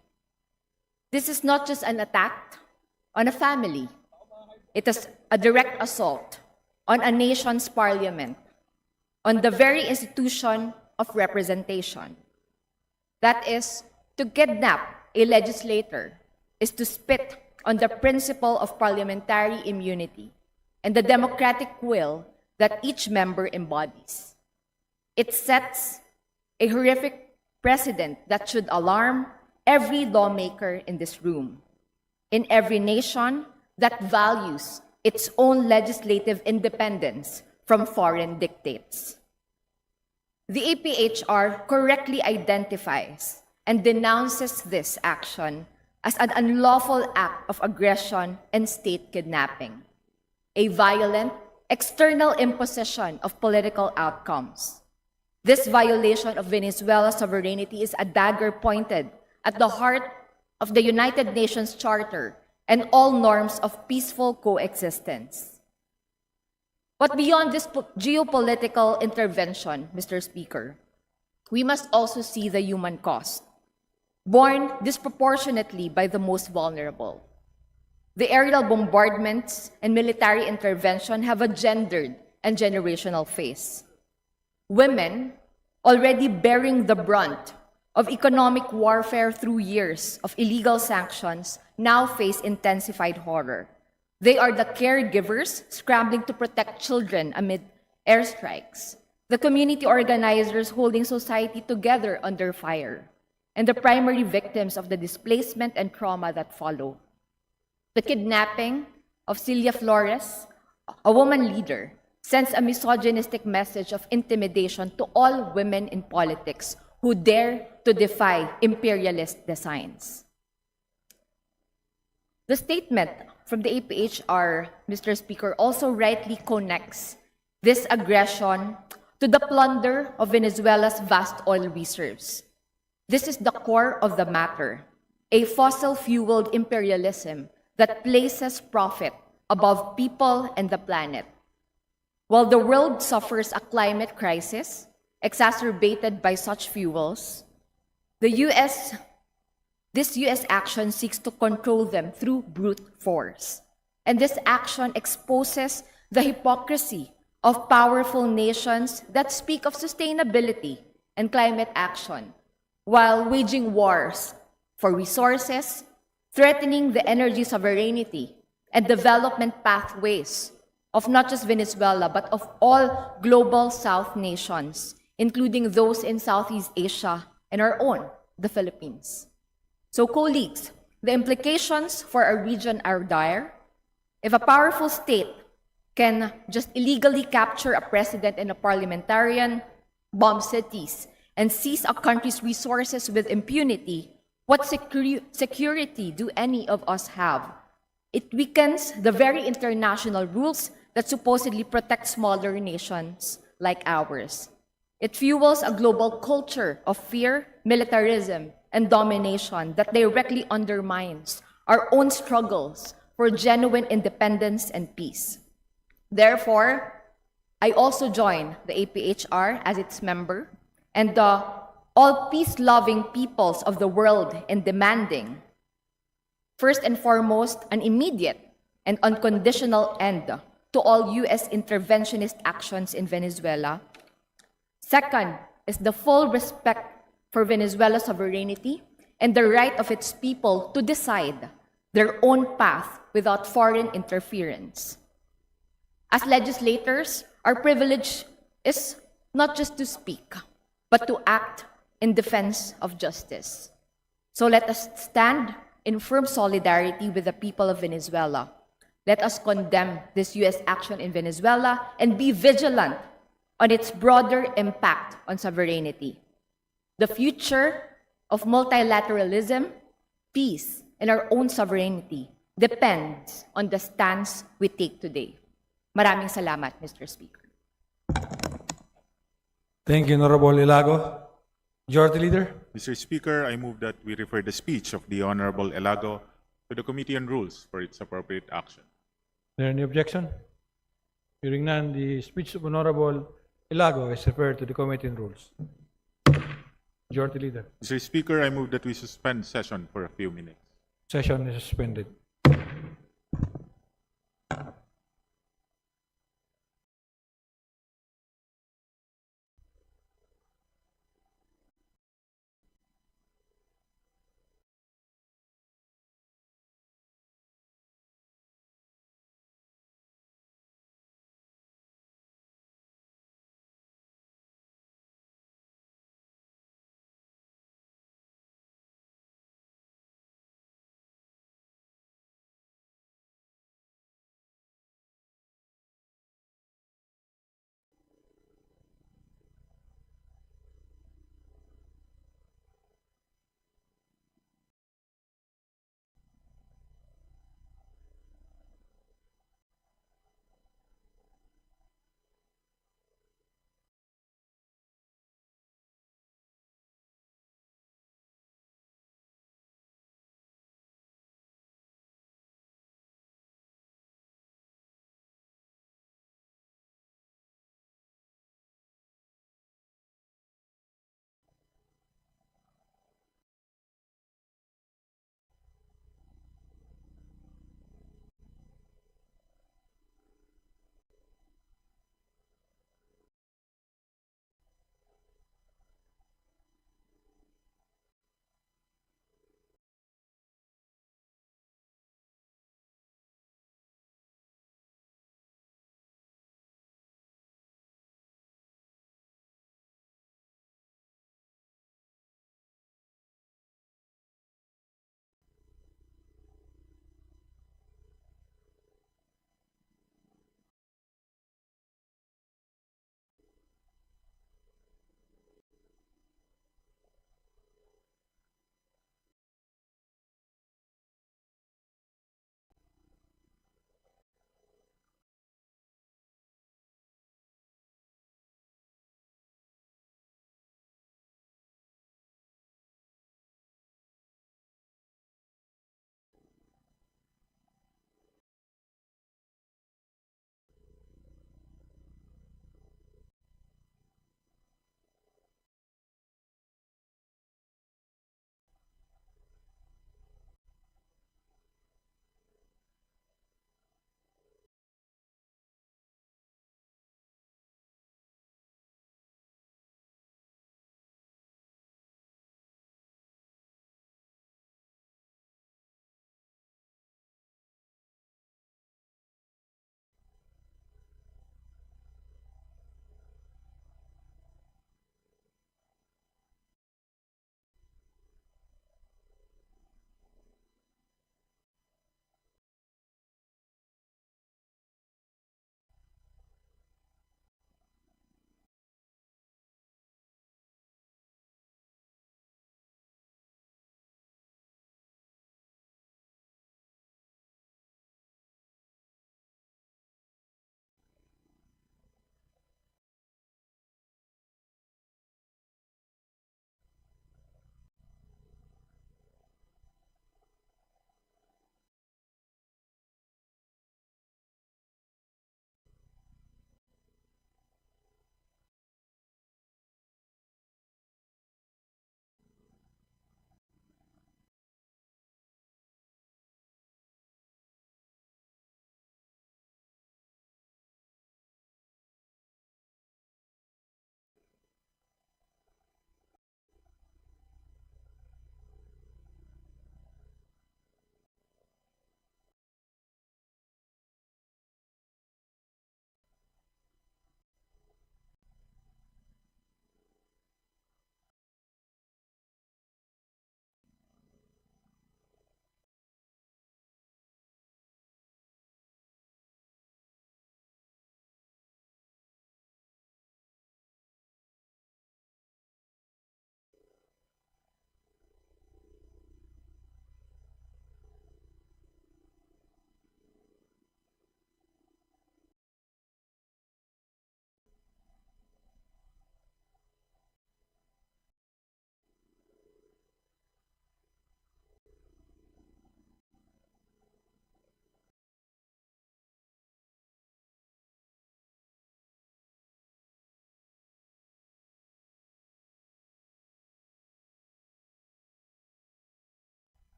This is not just an attack on a family. It is a direct assault on a nation's parliament, on the very institution of representation. That is, to kidnap a legislator is to spit on the principle of parliamentary immunity and the democratic will that each member embodies. It sets a horrific precedent that should alarm every lawmaker in this room, in every nation that values its own legislative independence from foreign dictates. The APHR correctly identifies and denounces this action as an unlawful act of aggression and state kidnapping, a violent external imposition of political outcomes. This violation of Venezuela's sovereignty is a dagger pointed at the heart of the United Nations Charter and all norms of peaceful coexistence. But beyond this geopolitical intervention, Mr. Speaker, we must also see the human cost, borne disproportionately by the most vulnerable. The aerial bombardments and military intervention have a gendered and generational face. Women, already bearing the brunt of economic warfare through years of illegal sanctions, now face intensified horror. They are the caregivers scrambling to protect children amid airstrikes, the community organizers holding society together under fire, and the primary victims of the displacement and trauma that follow. The kidnapping of Celia Flores, a woman leader, sends a misogynistic message of intimidation to all women in politics who dare to defy imperialist designs. The statement from the APHR, Mr. Speaker, also rightly connects this aggression to the plunder of Venezuela's vast oil reserves. This is the core of the matter, a fossil-fueled imperialism that places profit above people and the planet. While the world suffers a climate crisis exacerbated by such fuels, this US action seeks to control them through brute force. And this action exposes the hypocrisy of powerful nations that speak of sustainability and climate action, while waging wars for resources, threatening the energy sovereignty and development pathways of not just Venezuela, but of all global South nations, including those in Southeast Asia and our own, the Philippines. So, colleagues, the implications for our region are dire. If a powerful state can just illegally capture a president and a parliamentarian, bomb cities, and seize a country's resources with impunity, what security do any of us have? It weakens the very international rules that supposedly protect smaller nations like ours. It fuels a global culture of fear, militarism, and domination that directly undermines our own struggles for genuine independence and peace. Therefore, I also join the APHR as its member and all peace-loving peoples of the world in demanding, first and foremost, an immediate and unconditional end to all US interventionist actions in Venezuela. Second is the full respect for Venezuela's sovereignty and the right of its people to decide their own path without foreign interference. As legislators, our privilege is not just to speak, but to act in defense of justice. So let us stand in firm solidarity with the people of Venezuela. Let us condemn this U.S. action in Venezuela and be vigilant on its broader impact on sovereignty. The future of multilateralism, peace, and our own sovereignty depends on the stance we take today. Maraming salamat, Mr. Speaker.
Thank you, Honorable Ilago. Majority Leader?
Mr. Speaker, I move that we refer the speech of the Honorable Elago to the Committee on Rules for its appropriate action.
Is there any objection? Hearing none, the speech of Honorable Ilago is referred to the Committee on Rules. Majority Leader.
Mr. Speaker, I move that we suspend session for a few minutes.
Session is suspended.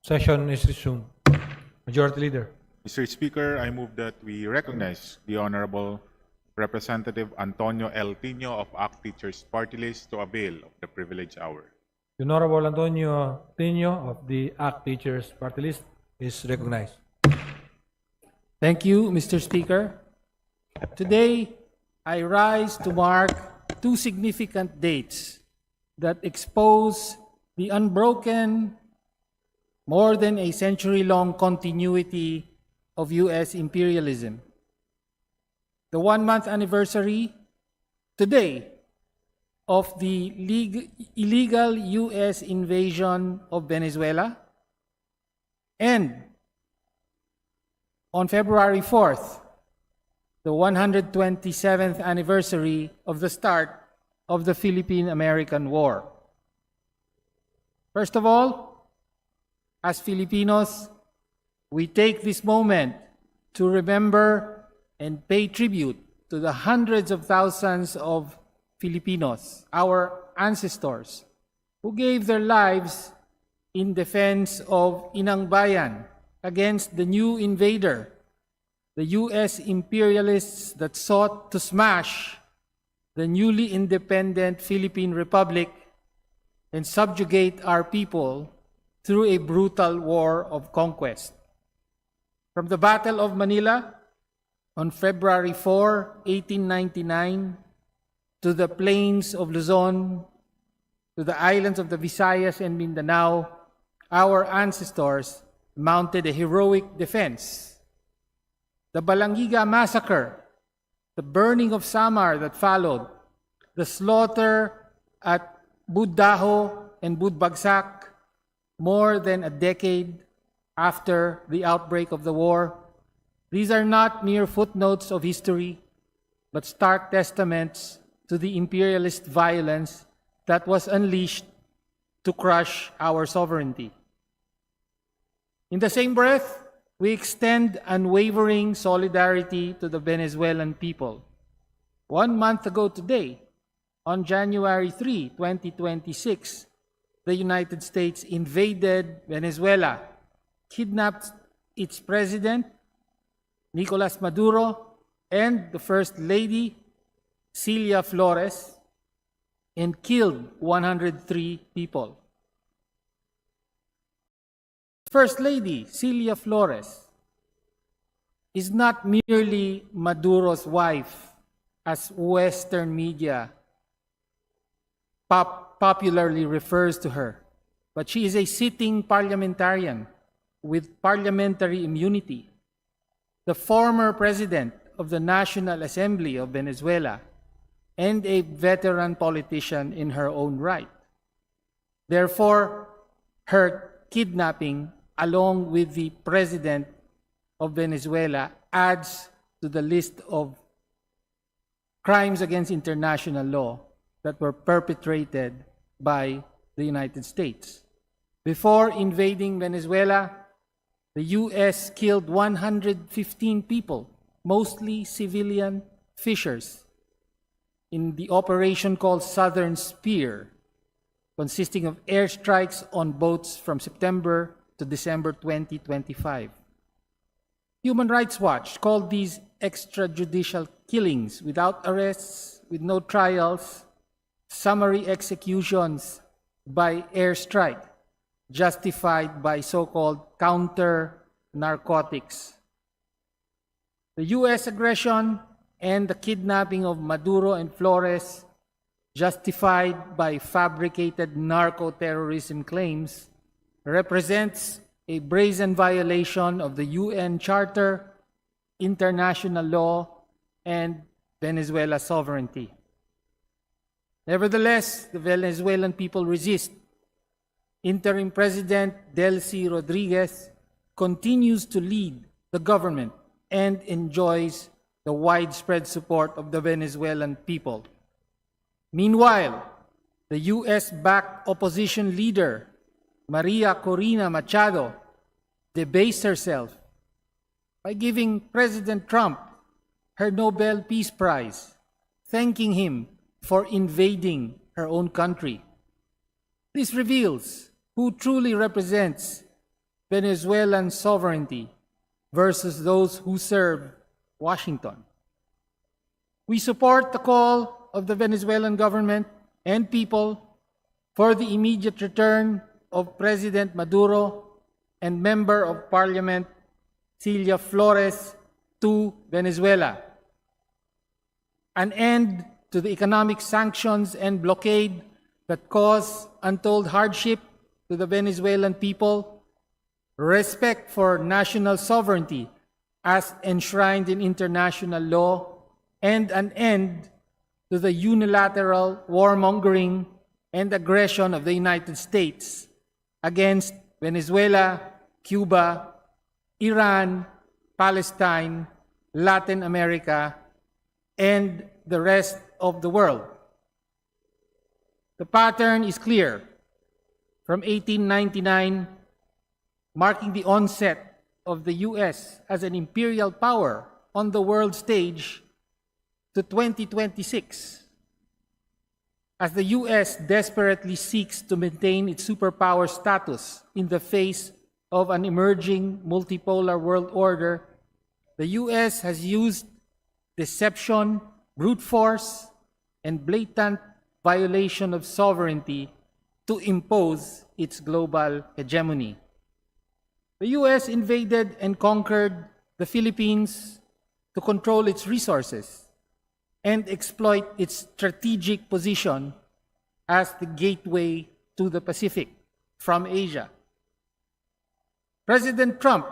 Session is resumed. Majority Leader.
Mr. Speaker, I move that we recognize the Honorable Representative Antonio L. Tino of ACT Teachers Party List to avail of the privilege hour.
The Honorable Antonio Tino of the ACT Teachers Party List is recognized.
Thank you, Mr. Speaker. Today, I rise to mark two significant dates that expose the unbroken, more than a century-long continuity of U.S. imperialism. The one-month anniversary today of the illegal U.S. invasion of Venezuela, and on February 4th, the 127th anniversary of the start of the Philippine-American War. First of all, as Filipinos, we take this moment to remember and pay tribute to the hundreds of thousands of Filipinos, our ancestors, who gave their lives in defense of Inang Bayan against the new invader, the U.S. imperialists that sought to smash the newly independent Philippine Republic and subjugate our people through a brutal war of conquest. From the Battle of Manila on February 4, 1899, to the plains of Luzon, to the islands of the Visayas and Mindanao, our ancestors mounted a heroic defense. The Balangiga massacre, the burning of Samar that followed, the slaughter at Buddaho and Budbagsak more than a decade after the outbreak of the war. These are not mere footnotes of history, but stark testaments to the imperialist violence that was unleashed to crush our sovereignty. In the same breath, we extend unwavering solidarity to the Venezuelan people. 1 month ago today, on January 3, 2026, the United States invaded Venezuela, kidnapped its president, Nicolas Maduro, and the First Lady, Celia Flores, and killed 103 people. First Lady Celia Flores is not merely Maduro's wife, as Western media popularly refers to her, but she is a sitting parliamentarian with parliamentary immunity, the former president of the National Assembly of Venezuela, and a veteran politician in her own right. Therefore, her kidnapping, along with the president of Venezuela, adds to the list of crimes against international law that were perpetrated by the United States. Before invading Venezuela, the U.S. killed 115 people, mostly civilian fishers, in the operation called Southern Spear, consisting of airstrikes on boats from September to December 2025. Human Rights Watch called these extrajudicial killings without arrests, with no trials, summary executions by airstrike, justified by so-called counter-narcotics. The U.S. aggression and the kidnapping of Maduro and Flores, justified by fabricated narco-terrorism claims, represents a brazen violation of the UN Charter, international law, and Venezuela's sovereignty. Nevertheless, the Venezuelan people resist. Interim President Delcy Rodriguez continues to lead the government and enjoys the widespread support of the Venezuelan people. Meanwhile, the US-backed opposition leader, Maria Corina Machado, debased herself by giving President Trump her Nobel Peace Prize, thanking him for invading her own country. This reveals who truly represents Venezuelan sovereignty versus those who serve Washington. We support the call of the Venezuelan government and people for the immediate return of President Maduro and Member of Parliament Cilia Flores to Venezuela, an end to the economic sanctions and blockade that cause untold hardship to the Venezuelan people, respect for national sovereignty as enshrined in international law, and an end to the unilateral warmongering and aggression of the United States against Venezuela, Cuba, Iran, Palestine, Latin America, and the rest of the world. The pattern is clear. From 1899, marking the onset of the US as an imperial power on the world stage, to 2026, as the US desperately seeks to maintain its superpower status in the face of an emerging multipolar world order, the US has used deception, brute force, and blatant violation of sovereignty to impose its global hegemony. The US invaded and conquered the Philippines to control its resources and exploit its strategic position as the gateway to the Pacific from Asia. President Trump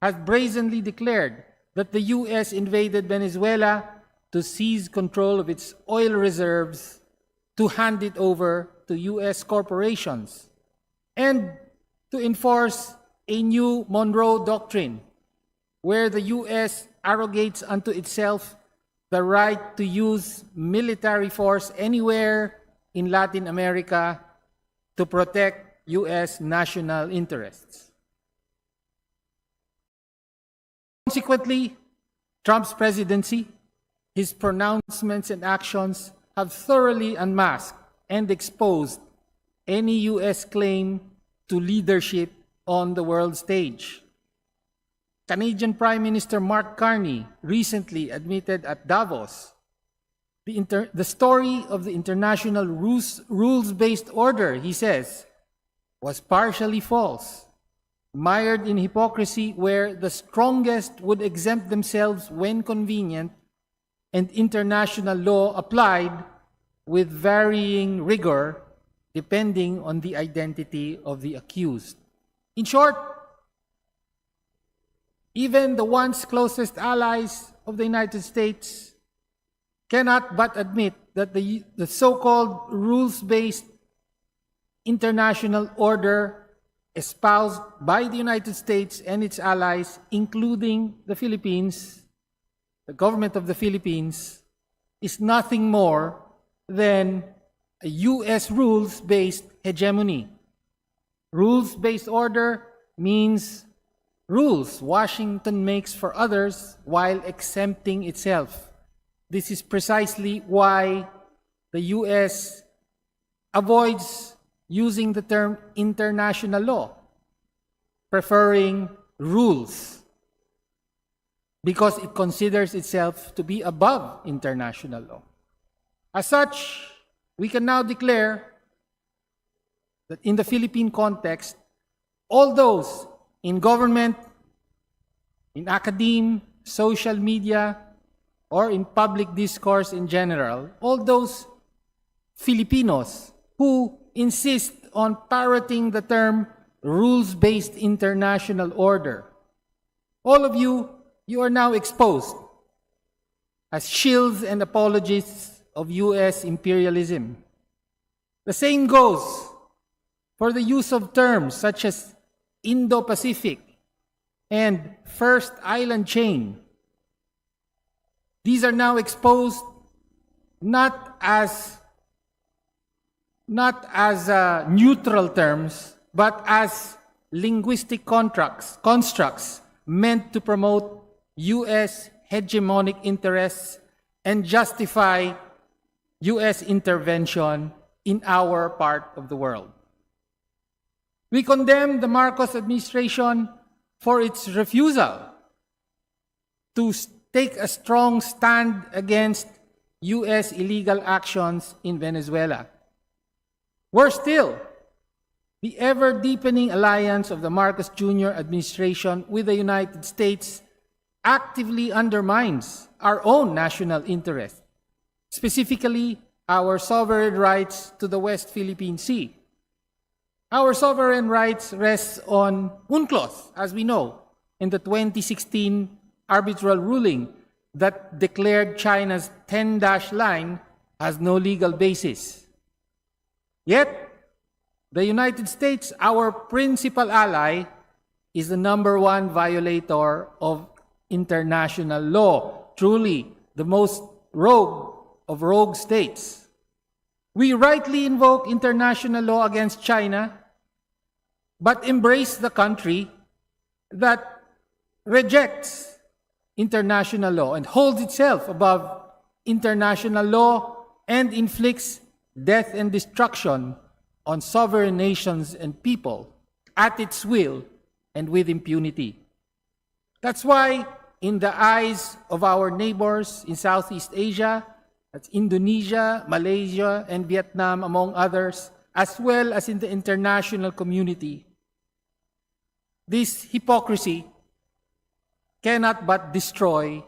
has brazenly declared that the US invaded Venezuela to seize control of its oil reserves, to hand it over to US corporations, and to enforce a new Monroe Doctrine, where the US arrogates unto itself the right to use military force anywhere in Latin America to protect US national interests. Consequently, Trump's presidency, his pronouncements and actions have thoroughly unmasked and exposed any US claim to leadership on the world stage. Canadian Prime Minister Mark Carney recently admitted at Davos the story of the international rules-based order, he says, was partially false, mired in hypocrisy where the strongest would exempt themselves when convenient and international law applied with varying rigor depending on the identity of the accused. In short, even the once closest allies of the United States cannot but admit that the so-called rules-based international order espoused by the United States and its allies, including the Philippines, the government of the Philippines, is nothing more than a US rules-based hegemony. Rules-based order means rules Washington makes for others while exempting itself. This is precisely why the US avoids using the term international law, preferring rules, because it considers itself to be above international law. As such, we can now declare that in the Philippine context, all those in government, in academe, social media, or in public discourse in general, all those Filipinos who insist on parroting the term rules-based international order, all of you are now exposed as shills and apologists of US imperialism. The same goes for the use of terms such as Indo-Pacific and First Island Chain. These are now exposed not as neutral terms, but as linguistic constructs meant to promote US hegemonic interests and justify US intervention in our part of the world. We condemn the Marcos administration for its refusal to take a strong stand against U.S. illegal actions in Venezuela. Worse still, the ever-deepening alliance of the Marcos Jr. administration with the United States actively undermines our own national interest, specifically our sovereign rights to the West Philippine Sea. Our sovereign rights rest on UNCLOS, as we know, in the 2016 arbitral ruling that declared China's 10-dash line has no legal basis. Yet, the United States, our principal ally, is the #1 violator of international law, truly the most rogue of rogue states. We rightly invoke international law against China, but embrace the country that rejects international law and holds itself above international law and inflicts death and destruction on sovereign nations and people at its will and with impunity. That's why, in the eyes of our neighbors in Southeast Asia, that's Indonesia, Malaysia, and Vietnam, among others, as well as in the international community, this hypocrisy cannot but destroy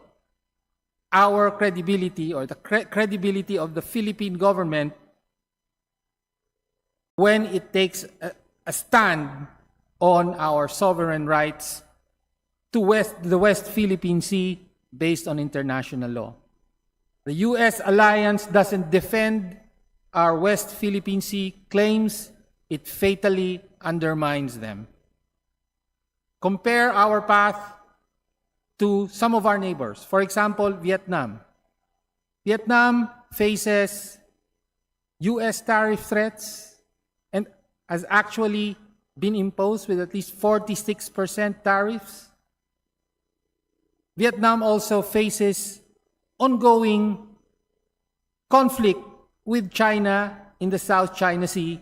our credibility, or the credibility of the Philippine government, when it takes a stand on our sovereign rights to the West Philippine Sea based on international law. The U.S. alliance doesn't defend our West Philippine Sea claims, it fatally undermines them. Compare our path to some of our neighbors. For example, Vietnam. Vietnam faces U.S. tariff threats and has actually been imposed with at least 46% tariffs. Vietnam also faces ongoing conflict with China in the South China Sea,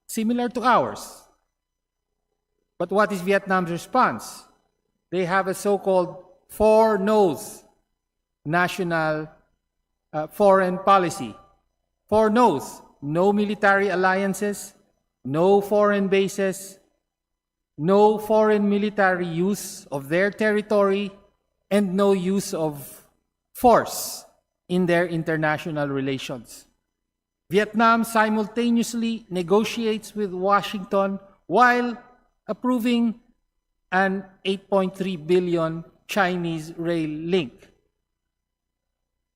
similar to ours. But what is Vietnam's response? They have a so-called four no's national foreign policy. Four no's: no military alliances, no foreign bases, no foreign military use of their territory, and no use of force in their international relations. Vietnam simultaneously negotiates with Washington while approving an 8.3 billion Chinese rail link.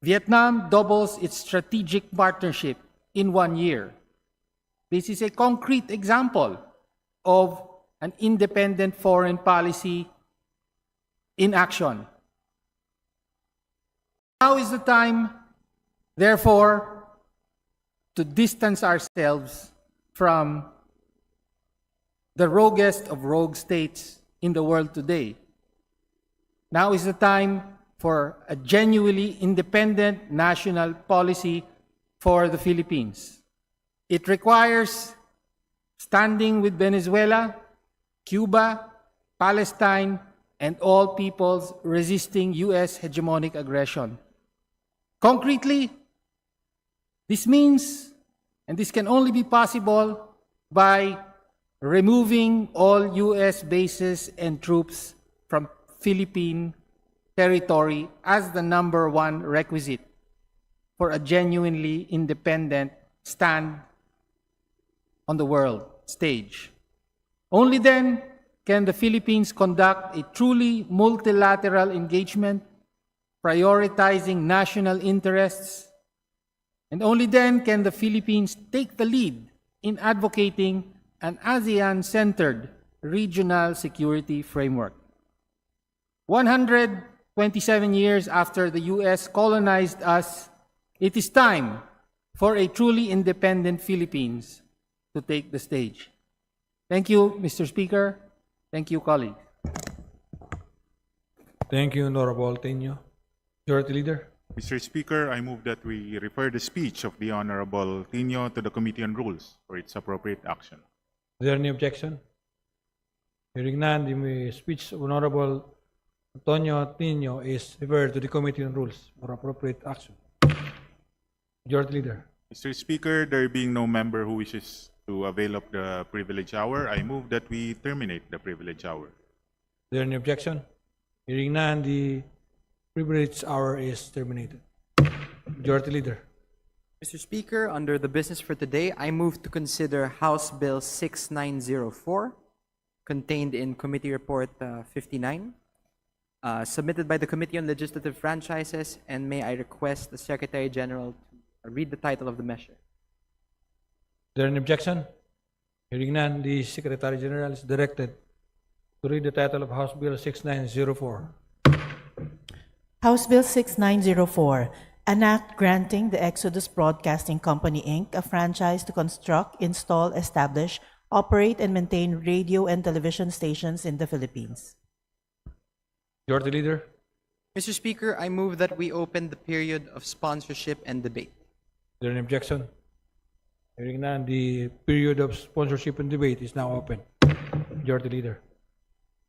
Vietnam doubles its strategic partnership in 1 year. This is a concrete example of an independent foreign policy in action. Now is the time, therefore, to distance ourselves from the roguest of rogue states in the world today. Now is the time for a genuinely independent national policy for the Philippines. It requires standing with Venezuela, Cuba, Palestine, and all peoples resisting U.S. hegemonic aggression. Concretely, this means, and this can only be possible by removing all U.S. bases and troops from Philippine territory as the #1 requisite for a genuinely independent stand on the world stage. Only then can the Philippines conduct a truly multilateral engagement, prioritizing national interests, and only then can the Philippines take the lead in advocating an ASEAN-centered regional security framework. 127 years after the U.S. colonized us, it is time for a truly independent Philippines to take the stage. Thank you, Mr. Speaker. Thank you, colleagues.
Thank you, Honorable Tenyo. Majority Leader.
Mr. Speaker, I move that we refer the speech of the Honorable Tino to the Committee on Rules for its appropriate action.
Is there any objection? Hearing none, the speech of Honorable Antonio Tino is referred to the Committee on Rules for appropriate action. Majority Leader.
Mr. Speaker, there being no member who wishes to avail of the privilege hour, I move that we terminate the privilege hour.
Is there any objection? Hearing none, the privilege hour is terminated. Majority Leader.
Mr. Speaker, under the business for today, I move to consider House Bill 6904, contained in Committee Report 59, submitted by the Committee on Legislative Franchises, and may I request the Secretary General to read the title of the measure.
Is there any objection? Hearing none, the Secretary General is directed to read the title of House Bill 6904.
House Bill 6904, an act granting the Exodus Broadcasting Company, Inc. a franchise to construct, install, establish, operate, and maintain radio and television stations in the Philippines.
Majority Leader.
Mr. Speaker, I move that we open the period of sponsorship and debate.
Is there any objection? Hearing none, the period of sponsorship and debate is now open. Majority Leader.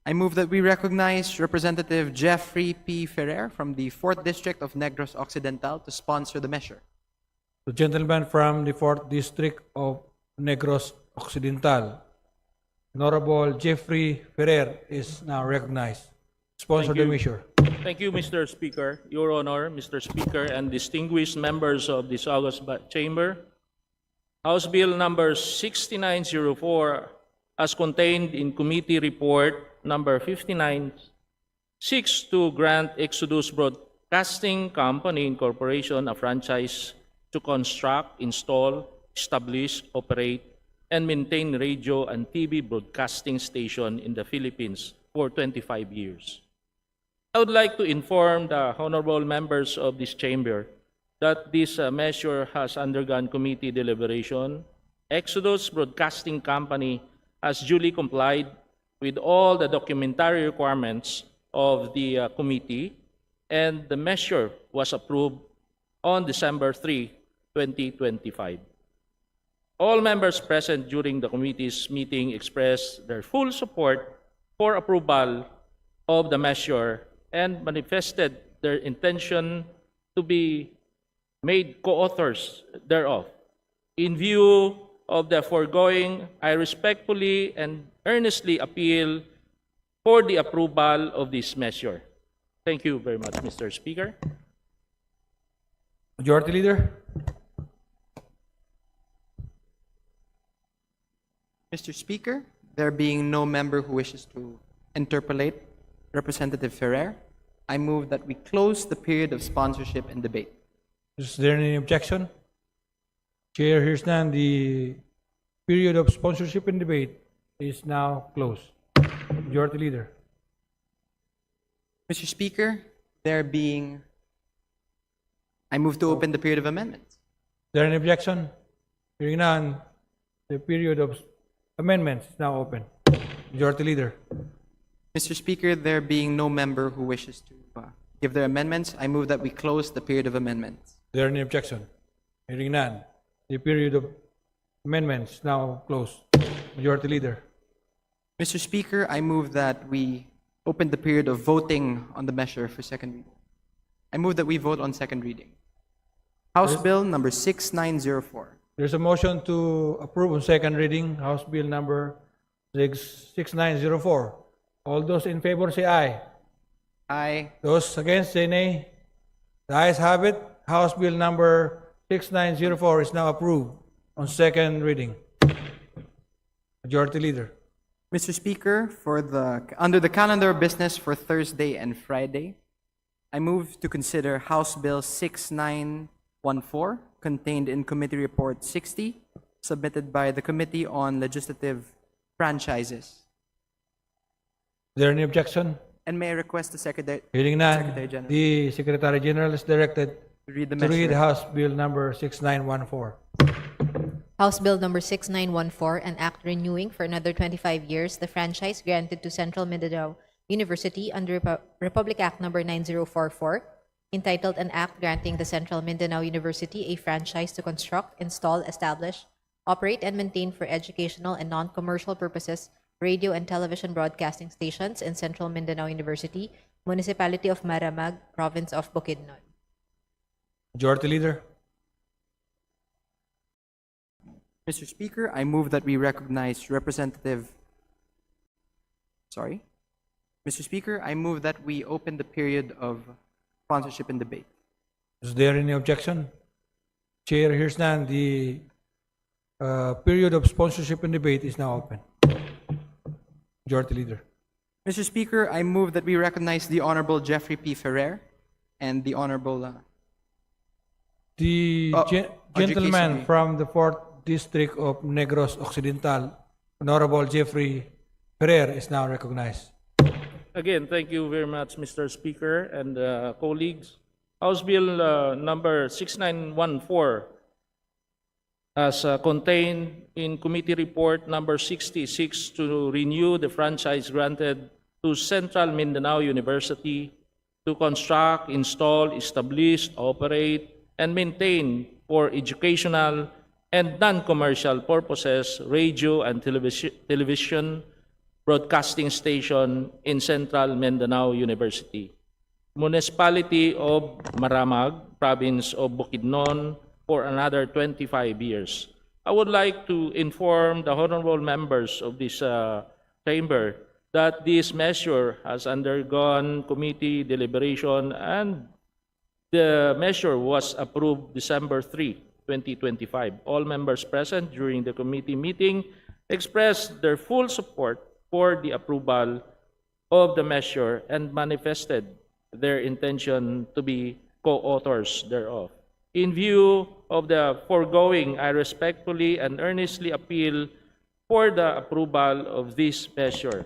I move that we recognize Representative Jeffrey P. Ferrer from the 4th District of Negros Occidental to sponsor the measure.
The gentleman from the 4th District of Negros Occidental, Honorable Jeffrey Ferrer, is now recognized. Sponsor the measure.
Thank you, Mr. Speaker. Your Honor, Mr. Speaker, and distinguished members of this august chamber, House Bill number 6904, as contained in Committee Report number 59, seeks to grant Exodus Broadcasting Company Incorporation a franchise to construct, install, establish, operate, and maintain radio and TV broadcasting station in the Philippines for 25 years. I would like to inform the honorable members of this chamber that this measure has undergone committee deliberation. Exodus Broadcasting Company has duly complied with all the documentary requirements of the committee, and the measure was approved on December 3, 2025. All members present during the committee's meeting expressed their full support for approval of the measure and manifested their intention to be made co-authors thereof. In view of the foregoing, I respectfully and earnestly appeal for the approval of this measure. Thank you very much, Mr. Speaker.
Majority Leader.
Mr. Speaker, there being no member who wishes to interpolate Representative Ferrer, I move that we close the period of sponsorship and debate.
Is there any objection? Chair hears none. The period of sponsorship and debate is now closed. Majority Leader.
Mr. Speaker, I move to open the period of amendments.
Is there any objection? Hearing none, the period of amendments is now open. Majority Leader.
Mr. Speaker, there being no member who wishes to give their amendments, I move that we close the period of amendments.
Is there any objection? Hearing none, the period of amendments is now closed. Majority Leader.
Mr. Speaker, I move that we open the period of voting on the measure for second reading. I move that we vote on second reading. House Bill number 6904.
There's a motion to approve on second reading House Bill number 6904. All those in favor say aye.
Aye.
Those against say nay. The ayes have it. House Bill number 6904 is now approved on second reading. Majority Leader.
Mr. Speaker, under the calendar of business for Thursday and Friday, I move to consider House Bill 6914, contained in Committee Report 60, submitted by the Committee on Legislative Franchises.
Is there any objection?
And may I request the Secretary
Hearing
General
none, the Secretary General is directed
to read the
to read
measure.
House Bill number 6914.
House Bill number 6914, an act renewing for another 25 years the franchise granted to Central Mindanao University under Republic Act number 9044, entitled An Act Granting the Central Mindanao University a Franchise to Construct, Install, Establish, Operate, and Maintain for Educational and Non-Commercial Purposes radio and television broadcasting stations in Central Mindanao University, Municipality of Maramag, Province of Bukidnon.
Majority Leader.
Mr. Speaker, I move that we recognize Representative. Sorry. Mr. Speaker, I move that we open the period of sponsorship and debate.
Is there any objection? Chair hears none. The period of sponsorship and debate is now open. Majority Leader.
Mr. Speaker, I move that we recognize the Honorable Jeffrey P. Ferrer and the Honorable
The
Audrey
gentleman
Casey.
from the 4th District of Negros Occidental, Honorable Jeffrey Ferrer, is now recognized.
Again, thank you very much, Mr. Speaker and colleagues. House Bill number 6914, as contained in Committee Report number 66 to renew the franchise granted to Central Mindanao University to construct, install, establish, operate, and maintain for educational and non-commercial purposes radio and television broadcasting station in Central Mindanao University, Municipality of Maramag, Province of Bukidnon, for another 25 years. I would like to inform the honorable members of this chamber that this measure has undergone committee deliberation and the measure was approved December 3, 2025. All members present during the committee meeting expressed their full support for the approval of the measure and manifested their intention to be co-authors thereof. In view of the foregoing, I respectfully and earnestly appeal for the approval of this measure.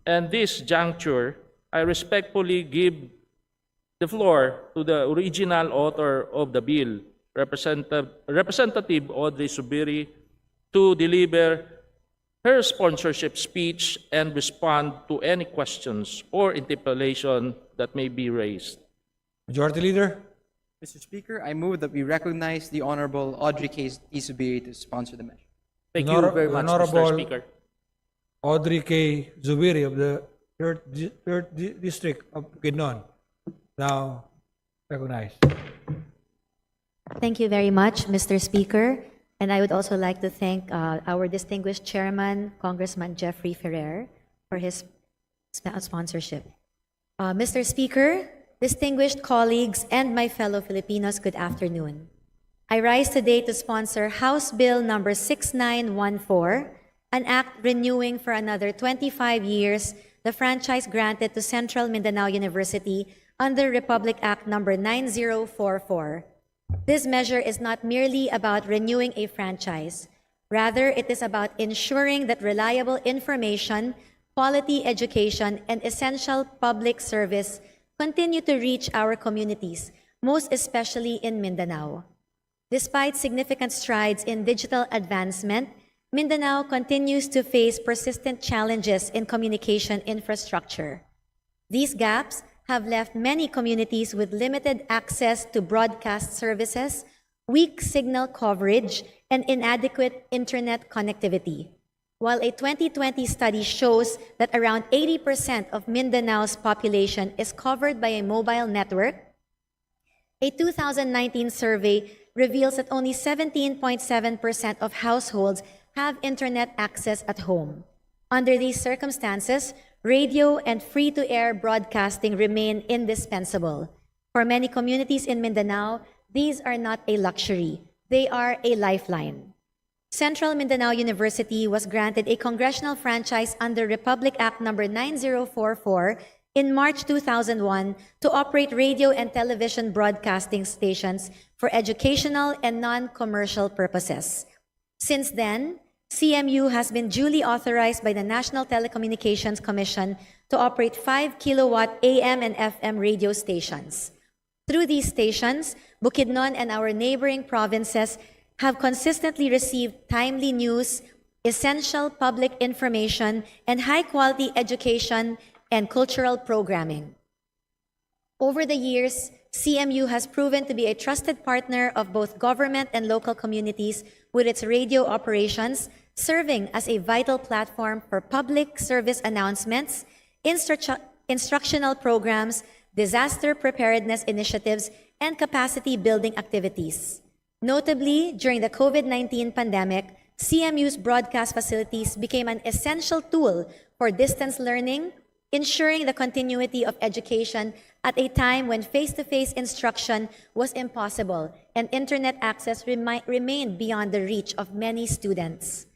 And this juncture, I respectfully give the floor to the original author of the bill, Representative Audrey Subiri, to deliver her sponsorship speech and respond to any questions or interpellation that may be raised.
Majority Leader.
Mr. Speaker, I move that we recognize the Honorable Audrey K. Subiri to sponsor the measure.
Thank you very much, Mr.
Honorable
Speaker.
Audrey K. Zubiri of the 3rd District of Bukidnon, now recognized.
Thank you very much, Mr. Speaker. And I would also like to thank our distinguished chairman, Congressman Jeffrey Ferrer, for his sponsorship. Mr. Speaker, distinguished colleagues, and my fellow Filipinos, good afternoon. I rise today to sponsor House Bill number 6914, an act renewing for another 25 years the franchise granted to Central Mindanao University under Republic Act number 9044. This measure is not merely about renewing a franchise. Rather, it is about ensuring that reliable information, quality education, and essential public service continue to reach our communities, most especially in Mindanao. Despite significant strides in digital advancement, Mindanao continues to face persistent challenges in communication infrastructure. These gaps have left many communities with limited access to broadcast services, weak signal coverage, and inadequate internet connectivity. While a 2020 study shows that around 80% of Mindanao's population is covered by a mobile network, a 2019 survey reveals that only 17.7% of households have internet access at home. Under these circumstances, radio and free-to-air broadcasting remain indispensable. For many communities in Mindanao, these are not a luxury, they are a lifeline. Central Mindanao University was granted a congressional franchise under Republic Act number 9044 in March 2001 to operate radio and television broadcasting stations for educational and non-commercial purposes. Since then, CMU has been duly authorized by the National Telecommunications Commission to operate 5-kilowatt AM and FM radio stations. Through these stations, Bukidnon and our neighboring provinces have consistently received timely news, essential public information, and high-quality education and cultural programming. Over the years, CMU has proven to be a trusted partner of both government and local communities with its radio operations, serving as a vital platform for public service announcements, instructional programs, disaster preparedness initiatives, and capacity building activities. Notably, during the COVID-19 pandemic, CMU's broadcast facilities became an essential tool for distance learning, ensuring the continuity of education at a time when face-to-face instruction was impossible and internet access remained beyond the reach of many students.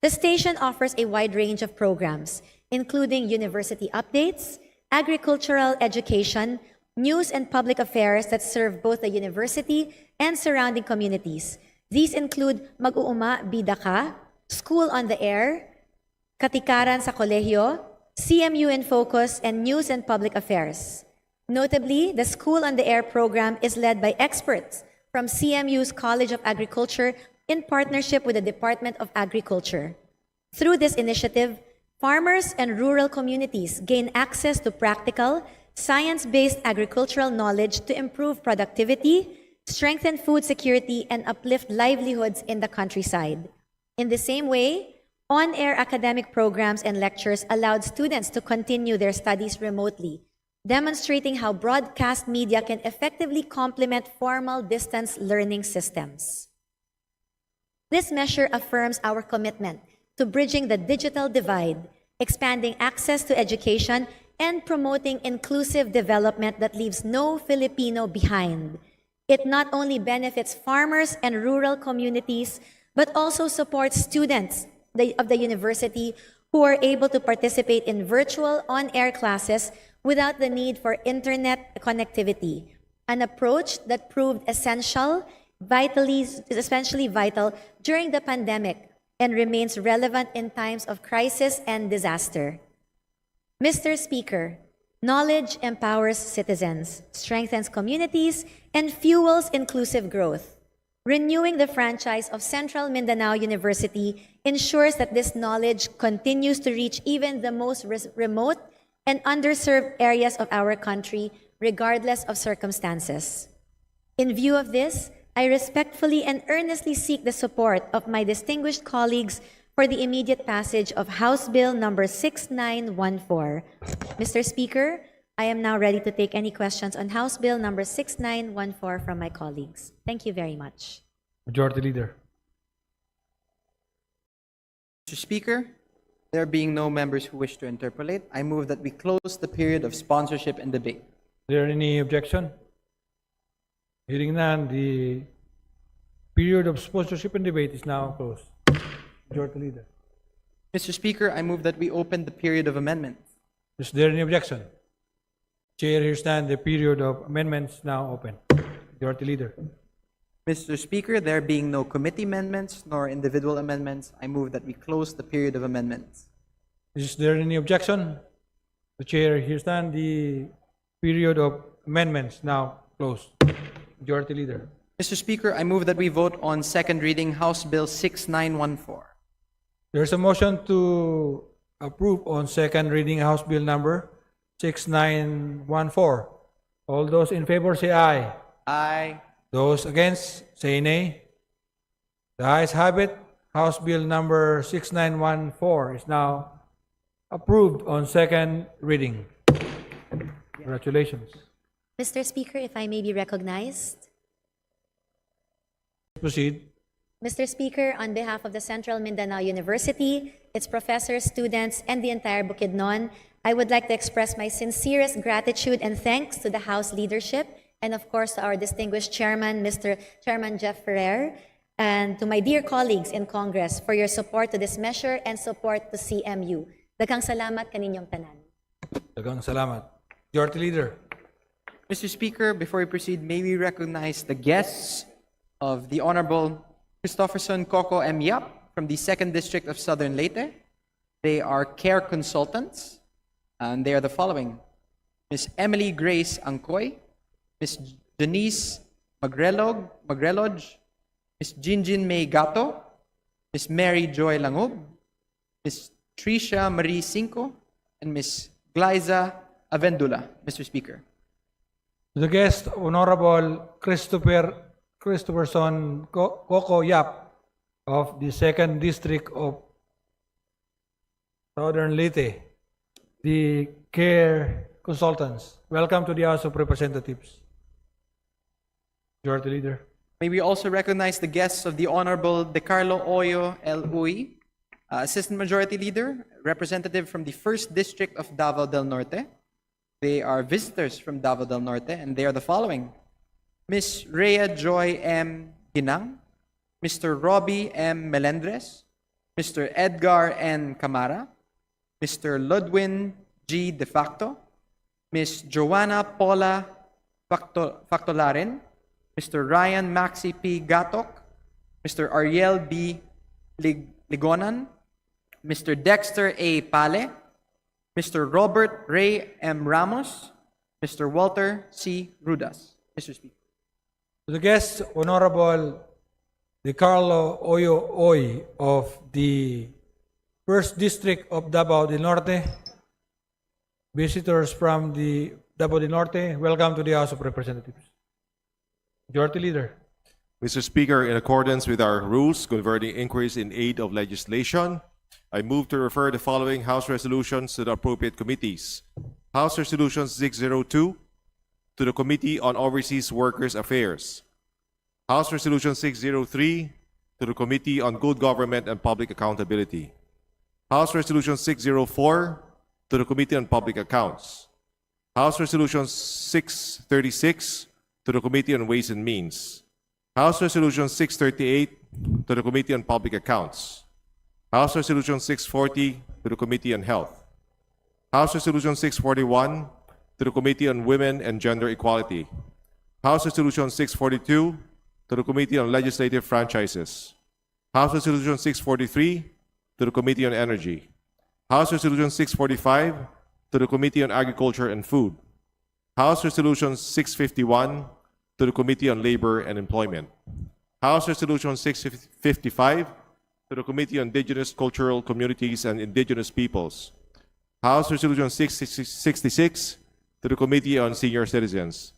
The station offers a wide range of programs, including university updates, agricultural education, news and public affairs that serve both the university and surrounding communities. These include Mag-uuma Bida Ka, School on the Air, Katikaran sa Kolehiyo, CMU in Focus, and News and Public Affairs. Notably, the School on the Air program is led by experts from CMU's College of Agriculture in partnership with the Department of Agriculture. Through this initiative, farmers and rural communities gain access to practical, science-based agricultural knowledge to improve productivity, strengthen food security, and uplift livelihoods in the countryside. In the same way, on-air academic programs and lectures allowed students to continue their studies remotely, demonstrating how broadcast media can effectively complement formal distance learning systems. This measure affirms our commitment to bridging the digital divide, expanding access to education, and promoting inclusive development that leaves no Filipino behind. It not only benefits farmers and rural communities, but also supports students of the university who are able to participate in virtual on-air classes without the need for internet connectivity, an approach that proved essentially vital during the pandemic and remains relevant in times of crisis and disaster. Mr. Speaker, knowledge empowers citizens, strengthens communities, and fuels inclusive growth. Renewing the franchise of Central Mindanao University ensures that this knowledge continues to reach even the most remote and underserved areas of our country, regardless of circumstances. In view of this, I respectfully and earnestly seek the support of my distinguished colleagues for the immediate passage of House Bill number 6914. Mr. Speaker, I am now ready to take any questions on House Bill number 6914 from my colleagues. Thank you very much.
Majority Leader.
Mr. Speaker, there being no members who wish to interpolate, I move that we close the period of sponsorship and debate.
Is there any objection? Hearing none, the period of sponsorship and debate is now closed. Majority Leader.
Mr. Speaker, I move that we open the period of amendments.
Is there any objection? Chair hears none, the period of amendments now open. Majority Leader.
Mr. Speaker, there being no committee amendments nor individual amendments, I move that we close the period of amendments.
Is there any objection? The chair hears none, the period of amendments now closed. Majority Leader.
Mr. Speaker, I move that we vote on second reading House Bill 6914.
There's a motion to approve on second reading House Bill number 6914. All those in favor say aye.
Aye.
Those against say nay. The ayes have it. House Bill number 6914 is now approved on second reading. Congratulations.
Mr. Speaker, if I may be recognized.
Proceed.
Mr. Speaker, on behalf of the Central Mindanao University, its professors, students, and the entire Bukidnon, I would like to express my sincerest gratitude and thanks to the House leadership, and of course to our distinguished chairman, Mr. Chairman Jeff Ferrer, and to my dear colleagues in Congress for your support to this measure and support to CMU. Daghang salamat kaninyong tanan.
Daghang salamat. Majority Leader.
Mr. Speaker, before we proceed, may we recognize the guests of the Honorable Christopherson Coco M. Yap from the 2nd District of Southern Leyte. They are care consultants, and they are the following: Ms. Emily Grace Angkoy, Ms. Denise Magreloj, Ms. Jinjin May Gato, Ms. Mary Joy Langob, Ms. Tricia Marie Cinco, and Ms. Glyza Avendula. Mr. Speaker.
To the guest, Honorable Christopherson Coco Yap of the 2nd District of Southern Leyte, the CARE consultants. Welcome to the House of Representatives. Majority Leader.
May we also recognize the guests of the Honorable De Carlo Oyo L. Uy, Assistant Majority Leader, representative from the 1st District of Davao del Norte. They are visitors from Davao del Norte, and they are the following: Ms. Rhea Joy M. Ginang, Mr. Robbie M. Melendres, Mr. Edgar N. Camara, Mr. Ludwin G. De Facto, Ms. Joanna Paula Factolarin, Mr. Ryan Maxi P. Gatok, Mr. Ariel B. Ligonan, Mr. Dexter A. Pale, Mr. Robert Ray M. Ramos, Mr. Walter C. Rudas. Mr. Speaker.
To the guest, Honorable De Carlo Oyo Oy of the 1st District of Davao del Norte, visitors from the Davao del Norte, welcome to the House of Representatives. Majority Leader.
Mr. Speaker, in accordance with our rules converting inquiries in aid of legislation, I move to refer the following House resolutions to the appropriate committees. House Resolution 602 to the Committee on Overseas Workers' Affairs. House Resolution 603 to the Committee on Good Government and Public Accountability. House Resolution 604 to the Committee on Public Accounts. House Resolution 636 to the Committee on Ways and Means. House Resolution 638 to the Committee on Public Accounts. House Resolution 640 to the Committee on Health. House Resolution 641 to the Committee on Women and Gender Equality. House Resolution 642 to the Committee on Legislative Franchises. House Resolution 643 to the Committee on Energy. House Resolution 645 to the Committee on Agriculture and Food. House Resolution 651 to the Committee on Labor and Employment. House Resolution 655 to the Committee on Indigenous Cultural Communities and Indigenous Peoples. House Resolution 666 to the Committee on Senior Citizens.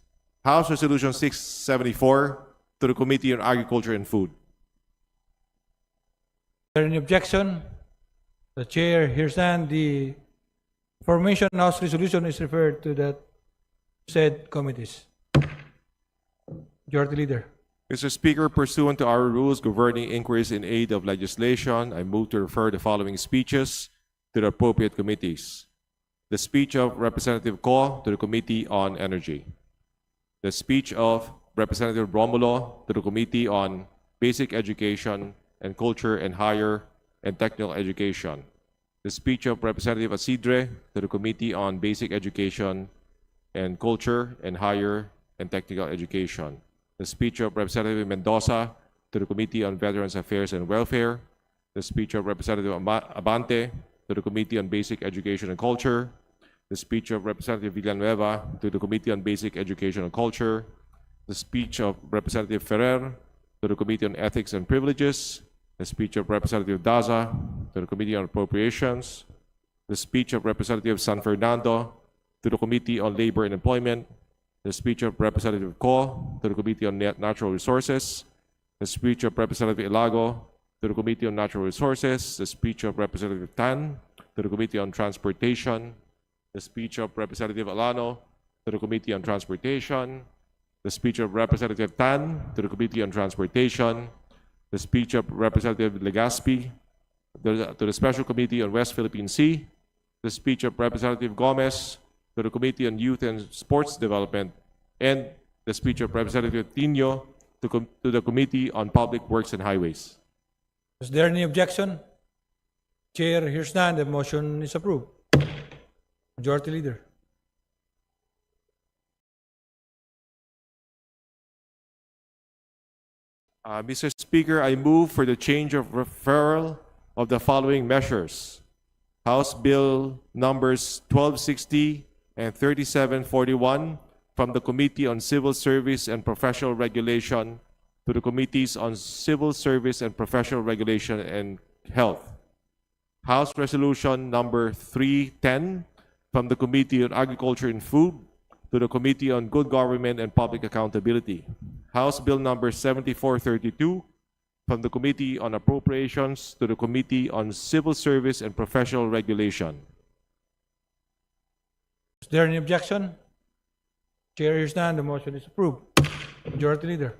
House Resolution 674 to the Committee on Agriculture and Food.
Is there any objection? The Chair hears none. The Formation House resolution is referred to the said committees. Majority Leader.
Mr. Speaker, pursuant to our rules governing inquiries in aid of legislation, I move to refer the following speeches to the appropriate committees. The speech of Representative Ko to the Committee on Energy. The speech of Representative Romulo to the Committee on Basic Education and Culture and Higher and Technical Education. The speech of Representative Asidre to the Committee on Basic Education and Culture and Higher and Technical Education. The speech of Representative Mendoza to the Committee on Veterans Affairs and Welfare. The speech of Representative Abante to the Committee on Basic Education and Culture. The speech of Representative Villanueva to the Committee on Basic Education and Culture. The speech of Representative Ferrer to the Committee on Ethics and Privileges. The speech of Representative Daza to the Committee on Appropriations. The speech of Representative San Fernando to the Committee on Labor and Employment. The speech of Representative Ko to the Committee on Natural Resources. The speech of Representative Ilago to the Committee on Natural Resources. The speech of Representative Tan to the Committee on Transportation. The speech of Representative Alano to the Committee on Transportation. The speech of Representative Tan to the Committee on Transportation. The speech of Representative Legaspi to the Special Committee on West Philippine Sea. The speech of Representative Gomez to the Committee on Youth and Sports Development, and the speech of Representative Tino to the Committee on Public Works and Highways.
Is there any objection? Chair hears none. The motion is approved. Majority Leader.
Mr. Speaker, I move for the change of referral of the following measures. House Bill numbers 1260 and 3741 from the Committee on Civil Service and Professional Regulation to the Committees on Civil Service and Professional Regulation and Health. House Resolution number 310 from the Committee on Agriculture and Food to the Committee on Good Government and Public Accountability. House Bill number 7432 from the Committee on Appropriations to the Committee on Civil Service and Professional Regulation.
Is there any objection? Chair hears none. The motion is approved. Majority Leader.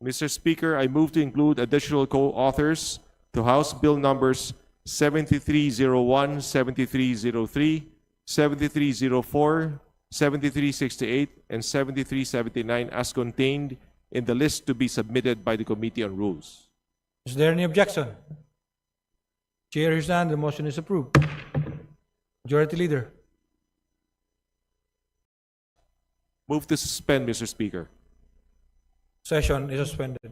Mr. Speaker, I move to include additional co-authors to House Bill numbers 7301, 7303, 7304, 7368, and 7379 as contained in the list to be submitted by the Committee on Rules.
Is there any objection? Chair hears none. The motion is approved. Majority Leader.
Move to suspend, Mr. Speaker.
Session is suspended.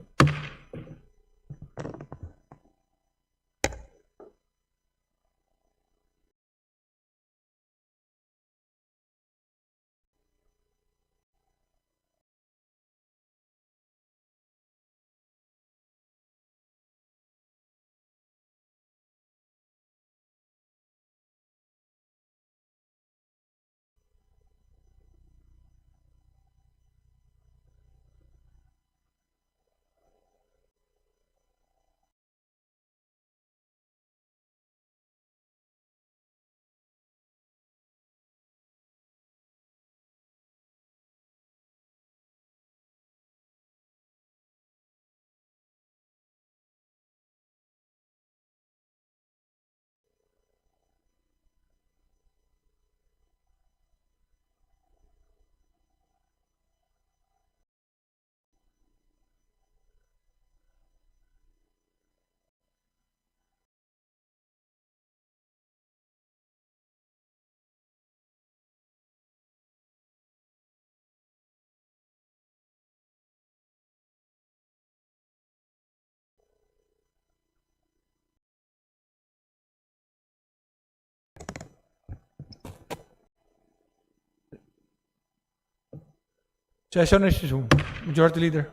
Session is resumed. Majority Leader.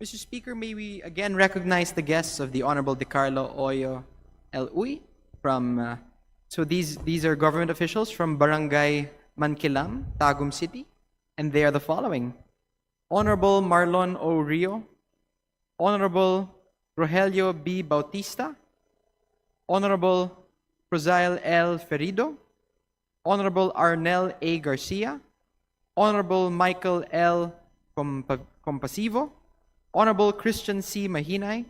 Mr. Speaker, may we again recognize the guests of the Honorable DiCarlo Oyo L. Uy from, these are government officials from Barangay Mankilam, Tagum City, and they are the following. Honorable Marlon O. Rio, Honorable Rogelio B. Bautista, Honorable Rosael L. Ferido, Honorable Arnel A. Garcia, Honorable Michael L. Compasivo, Honorable Christian C. Mahinay,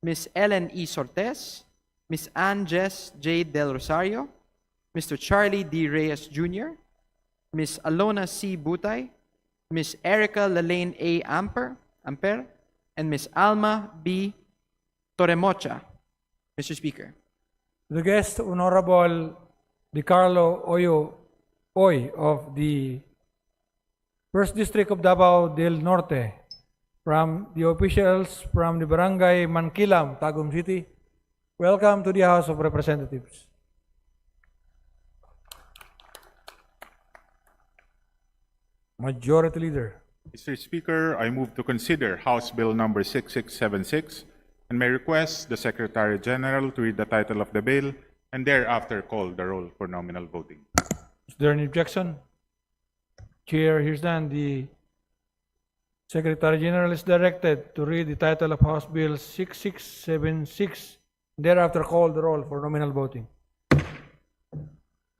Ms. Ellen E. Sortes, Ms. Ann Jess J. Del Rosario, Mr. Charlie D. Reyes Jr., Ms. Alona C. Butay, Ms. Erica Lalaine A. Amper, and Ms. Alma B. Toremocha. Mr. Speaker.
The guest, Honorable DiCarlo Oy of the First District of Davao del Norte, from the officials from the Barangay Mankilam, Tagum City. Welcome to the House of Representatives. Majority Leader.
Mr. Speaker, I move to consider House Bill number 6676 and may request the Secretary General to read the title of the bill and thereafter call the roll for nominal voting.
Is there any objection? Chair hears none. The Secretary General is directed to read the title of House Bill 6676, thereafter call the roll for nominal voting.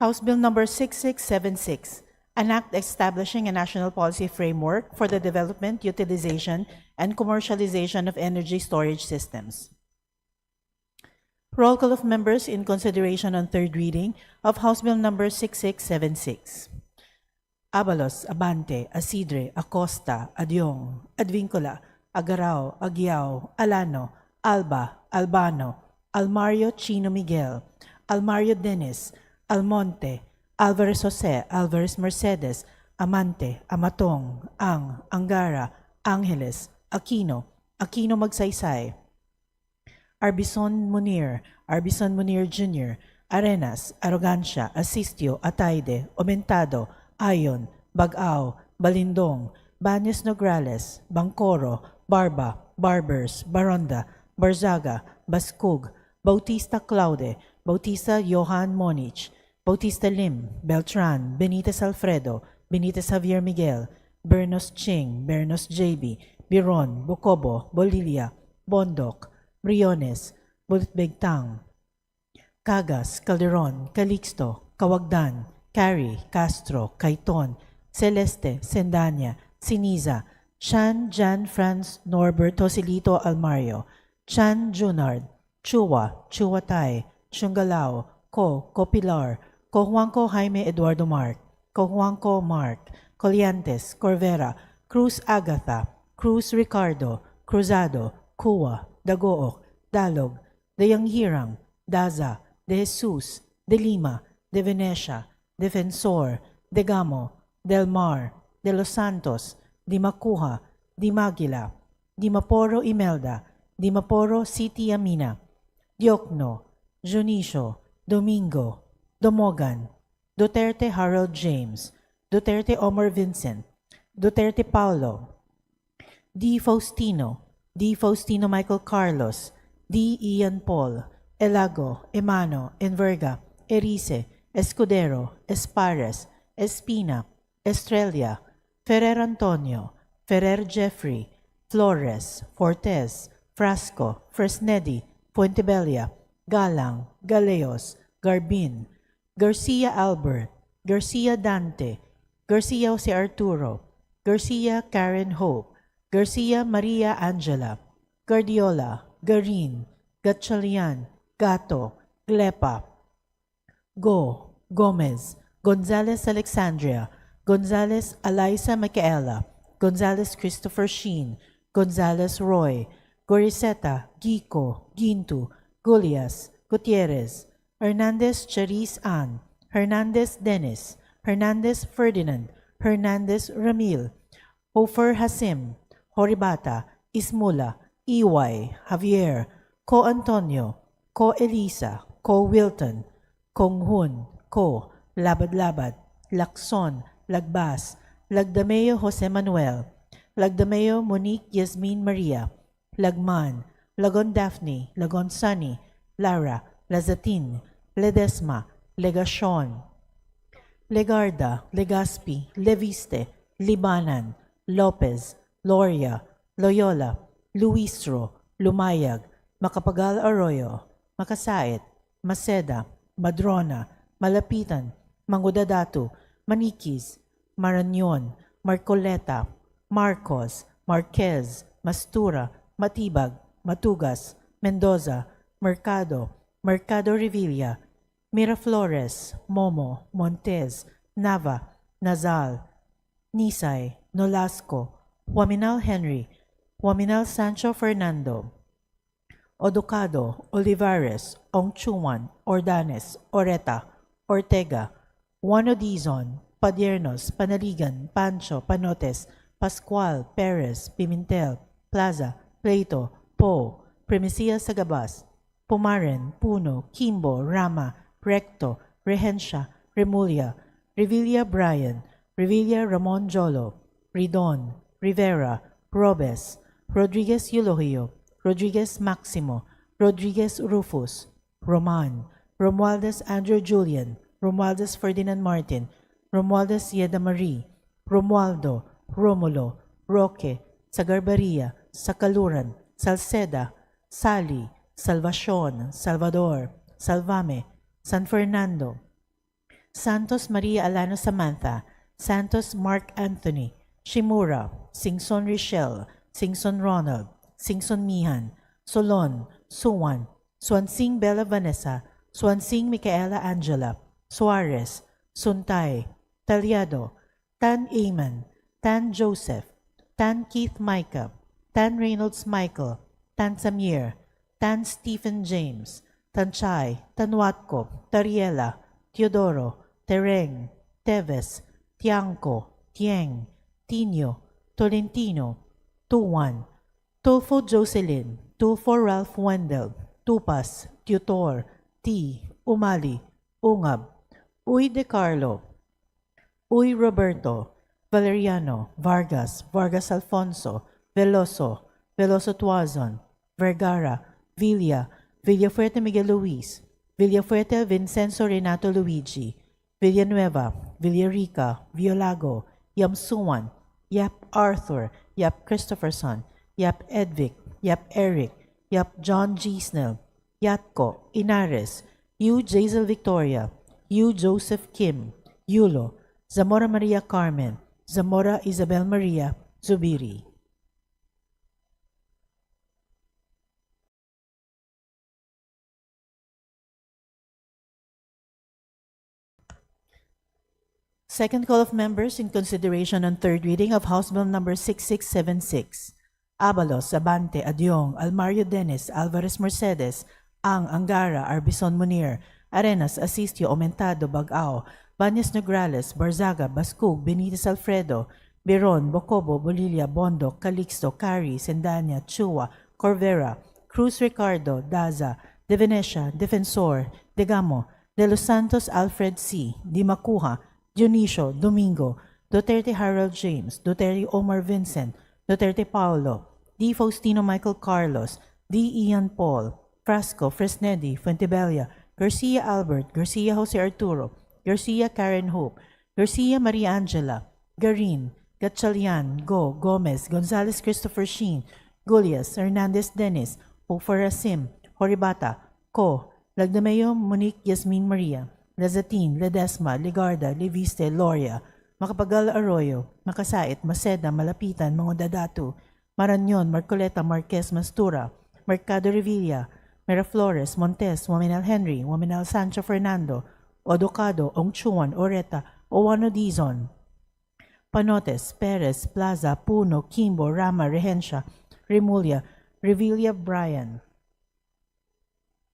House Bill number 6676, an act establishing a national policy framework for the development, utilization, and commercialization of energy storage systems. Roll call of members in consideration on third reading of House Bill number 6676. Abalos, Abante, Asidre, Acosta, Adyong, Advincula, Agarao, Aguiao, Alano, Alba, Albano, Almario Chino Miguel, Almario Dennis, Almonte, Alvarez Jose, Alvarez Mercedes, Amante, Amatong, Angara, Angeles, Aquino, Aquino Magsaysay, Arbison Munir Jr., Arenas, Arrogancia, Asistio, Ataide, Omentado, Ayon, Bagao, Balindong, Banes Nograles, Bangkoro, Barba, Barbers, Baronda, Barzaga, Bascug, Bautista Claude, Bautista Johan Monich, Bautista Lim, Beltran, Benitez Alfredo, Benitez Javier Miguel, Bernos Ching, Bernos JB, Biron, Bukobo, Bolivia, Bondok, Briones, Bulitbegtang, Cagas, Calderon, Calixto, Kawagdan, Cary, Castro, Caiton, Celeste, Sendanya, Siniza, Chan, Jan, Franz, Norbert, Joselito, Almario, Chan, Junard, Chua, Chuatay, Chungalao, Copilar, Juanco Jaime Eduardo Mark, Juanco Mark, Coliantes, Corvera, Cruz Agatha, Cruz Ricardo, Cruzado, Kua, Dagook, Dalog, Dayang Hirang, Daza, De Jesus, De Lima, De Venecia, Defensor, De Gamo, Del Mar, De Los Santos, Di Macuja, Di Maguila, Di Maporo Imelda, Di Maporo City Amina, Diokno, Junicio, Domingo, Domogan, Duterte Harold James, Duterte Omar Vincent, Duterte Paulo, D. Faustino Michael Carlos, D. Ian Paul, Elago, Emano, Enverga, Erice, Escudero, Espares, Espina, Estrella, Ferrer Antonio, Ferrer Jeffrey, Flores, Fortes, Frasco, Fresnedi, Fuentebella, Galang, Galeos, Garbin, Garcia Albert, Garcia Dante, Garcia Jose Arturo, Garcia Karen Hope, Garcia Maria Angela, Guardiola, Garin, Gatchalian, Gato, Glepa, Gomez, Gonzalez Alexandria, Gonzalez Eliza Micaela, Gonzalez Christopher Sheen, Gonzalez Roy, Goriseta, Gico, Gintu, Gulias, Gutierrez, Hernandez Charis Ann, Hernandez Dennis, Hernandez Ferdinand, Hernandez Ramil, Hofer Hasim, Horibata, Ismula, Iway, Javier, Ko Antonio, Ko Elisa, Ko Wilton, Kong Hun, Ko, Labad-Labad, Lacson, Lagbas, Lagdameo Jose Manuel, Lagdameo Monique Yasmin Maria, Lagman, Lagon Daphne, Lagon Sunny, Lara, Lazatin, Ledesma, Legacion, Legarda, Legaspi, Leviste, Libanan, Lopez, Loria, Loyola, Luistro, Lumayag, Macapagal Arroyo, Makasait, Maceda, Madrona, Malapitan, Mangudadatu, Maniquis, Marañon, Marcoleta, Marcos, Marquez, Mastura, Matibag, Matugas, Mendoza, Mercado, Mercado Revilla, Miraflores, Momo, Montez, Nava, Nazal, Nisay, Nolasco, Juaminal Henry, Juaminal Sancho Fernando, Odocado, Olivares, Ongchuan, Ordanes, Oreta, Ortega, Juan Odizon, Padiernos, Panaligan, Pancho, Panotes, Pascual, Perez, Pimentel, Plaza, Plato, Po, Primicia Sagabas, Pumaren, Puno, Kimbo, Rama, Recto, Rehencia, Remulla, Revilla Brian, Revilla Ramon Jolo, Ridon, Rivera, Robes, Rodriguez Eulogio, Rodriguez Maximo, Rodriguez Rufus, Roman, Romualdez Andrew Julian, Romualdez Ferdinand Martin, Romualdez Yeda Marie, Romualdo, Romulo, Roque, Sagarbaria, Sakaluran, Salceda, Sally, Salvacion, Salvador, Salvame, San Fernando, Santos Maria Alano Samantha, Santos Mark Anthony, Shimura, Singson Richelle, Singson Ronald, Singson Mihan, Solon, Suwan, Swansing Bella Vanessa, Swansing Micaela Angela, Suarez, Suntay, Talyado, Tan Aman, Tan Joseph, Tan Keith Micah, Tan Reynolds Michael, Tan Samir, Tan Stephen James, Tan Chay, Tanwatko, Tariela, Teodoro, Tereng, Teves, Tiangco, Tieng, Tino, Tolentino, Tuwan, Tulfo Jocelyn, Tulfo Ralph Wendell, Tupas, Tutor, T, Umali, Ungab, Uy De Carlo, Uy Roberto, Valeriano, Vargas, Vargas Alfonso, Veloso, Veloso Tuazon, Vergara, Villa, Villafuerte Miguel Luis, Villafuerte Vincenzo Renato Luigi, Villanueva, Villarica, Violago, Yam Suwan, Yap Arthur, Yap Christopherson, Yap Edvic, Yap Eric, Yap John G. Snell, Yatko, Inares, Yu Jazel Victoria, Yu Joseph Kim, Yulo, Zamora Maria Carmen, Zamora Isabel Maria, Zubiri. Second call of members in consideration on third reading of House Bill number 6676. Abalos, Abante, Adyong, Almario Dennis, Alvarez Mercedes, Angara, Arbison Munir, Arenas, Asistio, Aumentado, Bagao, Banyas Nograles, Barzaga, Bascug, Benitez Alfredo, Biron, Bocobo, Bolilla, Bondo, Calixto, Cari, Sendanya, Chua, Corvera, Cruz Ricardo, Daza, De Venecia, Defensor, Degamo, De Los Santos Alfred C., Di Macuja, Dionisio, Domingo, Duterte Harold James, Duterte Omar Vincent, Duterte Paulo, D. Faustino Michael Carlos, D. Ian Paul, Frasco, Fresnedi, Fuentebella, Garcia Albert, Garcia Jose Arturo, Garcia Karen Hope, Garcia Maria Angela, Garin, Gatchalian, Go, Gomez, Gonzalez Christopher Sheen, Gulias, Hernandez Dennis, Racim, Horibata, Co, Lagdameo Monique Yasmin Maria, Lazatin, Ledesma, Ligarda, Leviste, Loria, Macapagal Arroyo, Makasait, Maceda, Malapitan, Mangudadatu, Marañon, Marcoleta, Marquez, Mastura, Mercado Revilla, Miraflores, Montes, Waminal Henry, Waminal Sancho Fernando, Odocado, Ongchuan, Oreta, Owano Dizon, Panotes, Perez, Plaza, Puno, Kimbo, Rama, Rehencia, Remulla, Revilla Brian,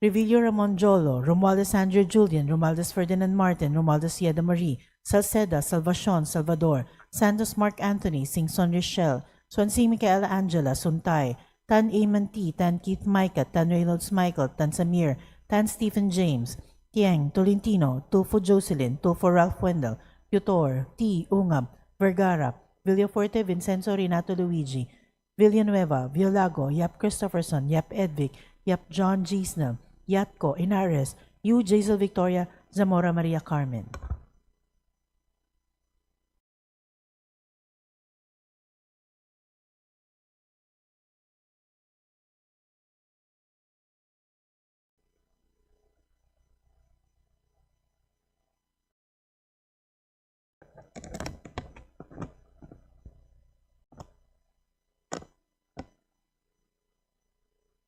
Revillo Ramon Jolo, Romualdez Andrew Julian, Romualdez Ferdinand Martin, Romualdez Yeda Marie, Salceda, Salvacion, Salvador, Santos Mark Anthony, Singson Richelle, Swansea Micaela Angela, Suntay, Tan Eamon T, Tan Keith Micah, Tan Reynolds Michael, Tan Samir, Tan Stephen James, Tieng, Tolentino, Tulfo Jocelyn, Tulfo Ralph Wendell, Yutor, T. Ungab, Vergara, Villaforte Vincenzo Renato Luigi, Villanueva, Violago, Yap Christopherson, Yap Edvic, Yap John G. Snell, Yatko, Inares, Yu Jazel Victoria, Zamora Maria Carmen.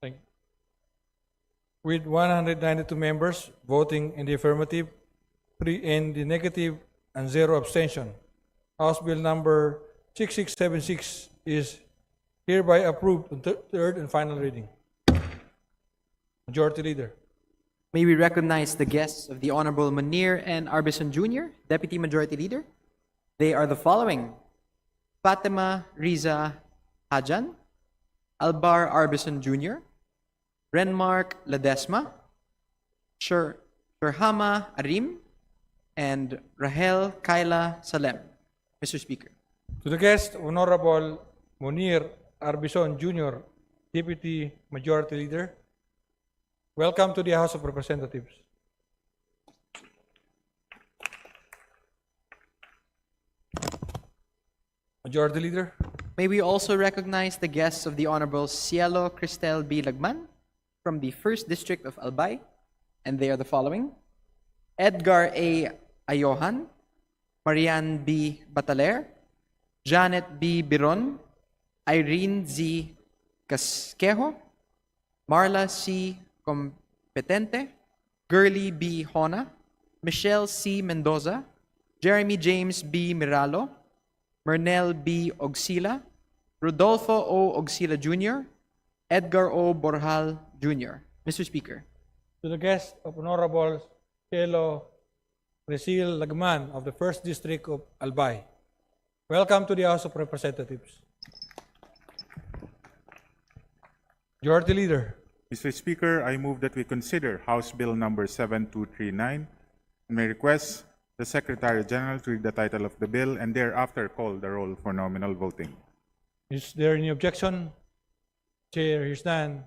Thank you. With 192 members voting in the affirmative, 3 in the negative, and 0 abstention, House Bill number 6676 is hereby approved on third and final reading. Majority Leader.
May we recognize the guests of the Honorable Munir and Arbison Jr., Deputy Majority Leader. They are the following: Fatima Riza Hajan, Albar Arbison Jr., Renmark Ledesma, Sherhama Arim, and Rahel Kaila Salem. Mr. Speaker.
To the guest, Honorable Munir Arbison Jr., Deputy Majority Leader, welcome to the House of Representatives. Majority Leader.
May we also recognize the guests of the Honorable Cielo Cristel B. Lagman from the 1st District of Albay, and they are the following: Edgar A. Ayohan, Marian B. Bataler, Janet B. Biron, Irene Z. Casquejo, Marla C. Competente, Gurley B. Hona, Michelle C. Mendoza, Jeremy James B. Miralo, Mernel B. Ogsila, Rodolfo O. Ogsila Jr., Edgar O. Borjal Jr. Mr. Speaker.
To the guest of Honorable Cielo Cristel Lagman of the 1st District of Albay, welcome to the House of Representatives. Majority Leader.
Mr. Speaker, I move that we consider House Bill number 7239 and may request the Secretary General to read the title of the bill and thereafter call the roll for nominal voting.
Is there any objection? Chair hears none.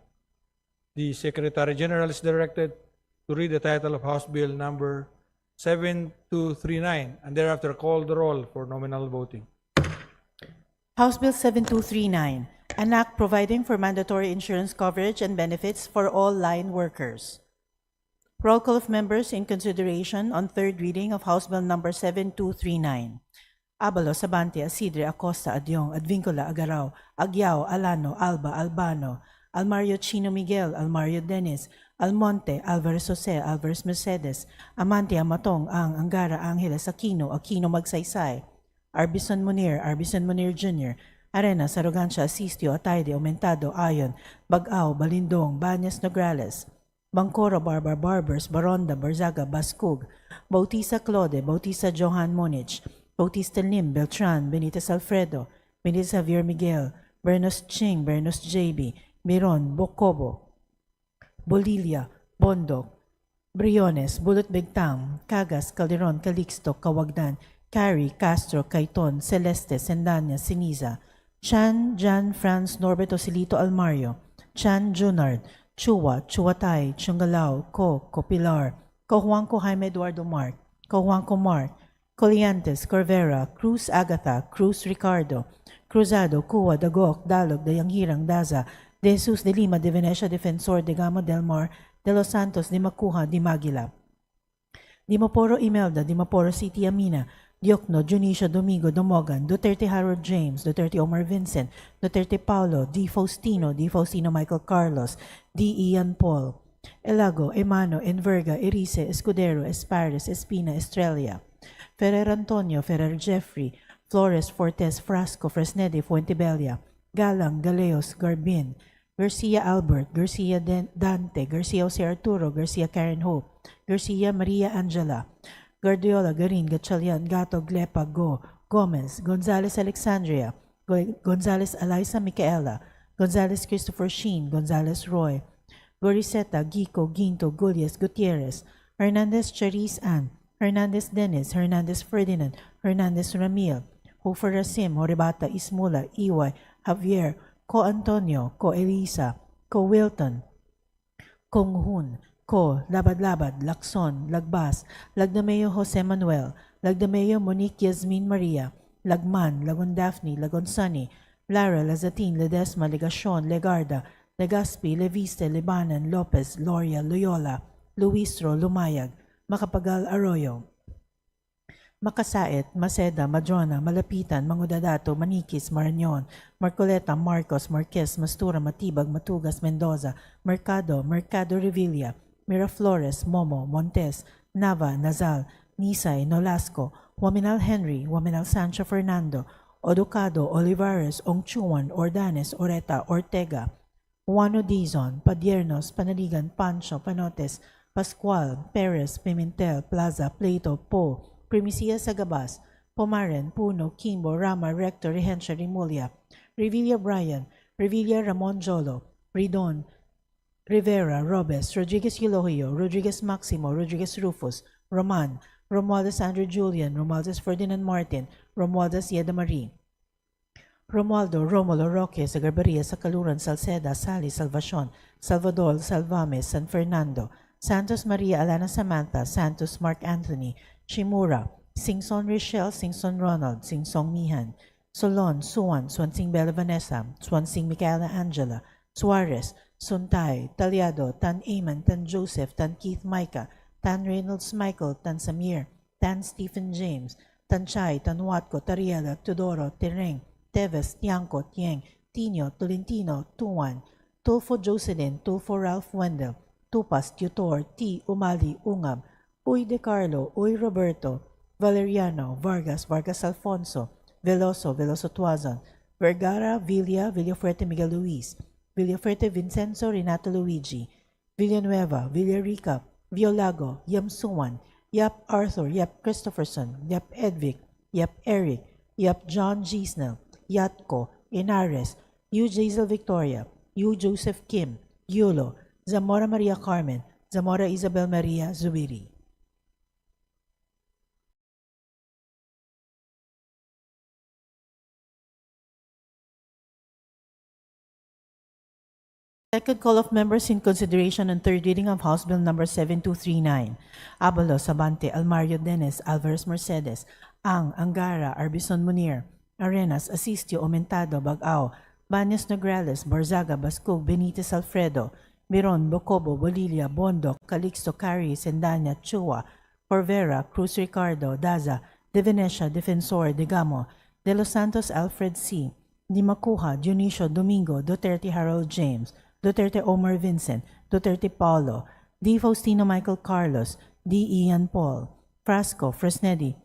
The Secretary General is directed to read the title of House Bill number 7239, and thereafter call the roll for nominal voting.
House Bill 7239, an act providing for mandatory insurance coverage and benefits for all line workers. Roll call of members in consideration on third reading of House Bill number 7239. Abalos, Abante, Asidre, Acosta, Adyong, Advincula, Agaraw, Agyao, Alano, Alba, Albano, Almario Chino Miguel, Almario Dennis, Almonte, Alvarez Jose, Alvarez Mercedes, Amante, Amatong, Ang, Angara, Angeles, Aquino, Aquino Magsaysay, Arbison Munir Jr., Arenas, Arrogancia, Asistio, Atayde, Aumentado, Ayon, Bagao, Balindong, Banyas, Nograles, Bangkoro, Barbers, Baronda, Barzaga, Bascug, Bautista Claude, Bautista Johan Monich, Bautista Lim, Beltran, Benitez Alfredo, Benitez Javier Miguel, Bernos Ching, Bernos JB, Miron, Bocobo, Bolilia, Bondok, Briones, Bulot Begtang, Cagas, Calderon, Calixto, Kawagdan, Cary, Castro, Caiton, Celeste, Sendanya, Siniza, Chan, Jan, Franz, Norberto Silito Almario, Chan, Junard, Chua, Chuatay, Chungalao, Copilar, Cojuanco Jaime Eduardo Mark, Cojuanco Mark, Coliantes, Corvera, Cruz Agatha, Cruz Ricardo, Cruzado, Cua, Dagok, Dalog, Dayanghirang, Daza, De Jesus de Lima, de Venecia, Defensor, de Gama del Mar, de Los Santos, de Macuja, de Magila, Dimaporo Imelda, Dimaporo City Amina, Diokno, Junicia, Domingo, Domogan, Duterte Harold James, Duterte Omar Vincent, Duterte Paulo, D. Faustino Michael Carlos, D. Ian Paul, Elago, Emano, Enverga, Erice, Escudero, Espares, Espina, Estrella, Ferrer Antonio, Ferrer Jeffrey, Flores, Fortes, Frasco, Fresnedi, Fuentebella, Galang, Galeos, Garbin, Garcia Albert, Garcia Dante, Garcia Jose Arturo, Garcia Karen Hope, Garcia Maria Angela, Guardiola, Garin, Gatchalian, Gato, Glepa, Gomez, Gonzales Alexandria, Gonzales Eliza Micaela, Gonzales Christopher Sheen, Gonzales Roy, Goriseta, Gico, Ginto, Gullies, Gutierrez, Hernandez Charis Ann, Hernandez Dennis, Hernandez Ferdinand, Hernandez Ramil, Hofer Rasim, Horibata, Ismula, Iway, Javier, Ko Antonio, Ko Elisa, Ko Wilton, Kong Hun, Ko, Labad-Labad, Lacson, Lagbas, Lagdameo Jose Manuel, Lagdameo Monique Yasmin Maria, Lagman, Lagon Daphne, Lagon Sunny, Lara, Lazatin, Ledesma, Legacion, Legarda, Legaspi, Leviste, Libanan, Lopez, Loria, Loyola, Luistro, Lumayag, Macapagal Arroyo, Makasait, Maceda, Madrona, Malapitan, Mangudadato, Maniquis, Marañon, Marcoleta, Marcos, Marquez, Mastura, Matibag, Matugas, Mendoza, Mercado, Mercado Revilla, Miraflores, Momo, Montes, Nava, Nazal, Nisay, Nolasco, Waminal Henry, Waminal Sancho Fernando, Oducado, Olivares, Ongchuan, Ordanes, Oreta, Ortega, Juano Dizon, Padiernos, Panaligan, Pancho, Panotes, Pascual, Perez, Pimentel, Plaza, Plato, Po, Primicia Sagabas, Pomaren, Puno, Kimbo, Rama, Rector, Rehencia, Rimulya, Revilla Brian, Revilla Ramon Jolo, Ridon, Rivera, Robes, Rodriguez Eulogio, Rodriguez Maximo, Rodriguez Rufus, Roman, Romualdez Andrew Julian, Romualdez Ferdinand Martin, Romualdez Yeda Marie, Romualdo, Romulo, Roque, Sagarbaria, Sacaluran, Salceda, Sally, Salvacion, Salvador, Salvames, San Fernando, Santos Maria, Alana Samantha, Santos Mark Anthony, Shimura, Singson Rochelle, Singson Ronald, Singsong Mihan, Solon, Suan, Swansing Bella Vanessa, Swansing Micaela Angela, Suarez, Suntay, Talyado, Tan Aman, Tan Joseph, Tan Keith Micah, Tan Reynolds Michael, Tan Samir, Tan Stephen James, Tan Chay, Tan Watco, Tariela, Tudoro, Tereng, Teves, Tiangco, Tieng, Tino, Tolentino, Tuan, Tulfo Jocelyn, Tulfo Ralph Wendell, Tupas, Tutor, T. Umali, Ungab, Uy De Carlo, Uy Roberto, Valeriano, Vargas, Vargas Alfonso, Veloso, Veloso Tuazon, Vergara, Villa, Villafuerte Miguel Luis, Villafuerte Vincenzo Renato Luigi, Villanueva, Villarica, Violago, Yam Suwan, Yap Arthur, Yap Christopherson, Yap Edvic, Yap Eric, Yap John G. Snell, Yatko, Inares, Yu Jazel Victoria, Yu Joseph Kim, Yulo, Zamora Maria Carmen, Zamora Isabel Maria Zubiri. Second call of members in consideration on third reading of House Bill number 7239. Abalos, Abante, Almario Dennis, Alvarez Mercedes, Angara, Arbison Munir, Arenas, Asistio, Aumentado, Bagao, Baños Nograles, Barzaga, Bascog, Benitez Alfredo, Miron, Bocobo, Bolilia, Bondo, Calixto, Cari, Sendanya, Chua, Corvera, Cruz Ricardo, Daza, De Venecia, Defensor, Degamo, De Los Santos, Alfred C., Di Macuja, Dionisio, Domingo, Duterte, Harold James, Duterte, Omar Vincent, Duterte, Paulo, D. Faustino, Michael Carlos, D. Ian Paul, Frasco, Fresnedi,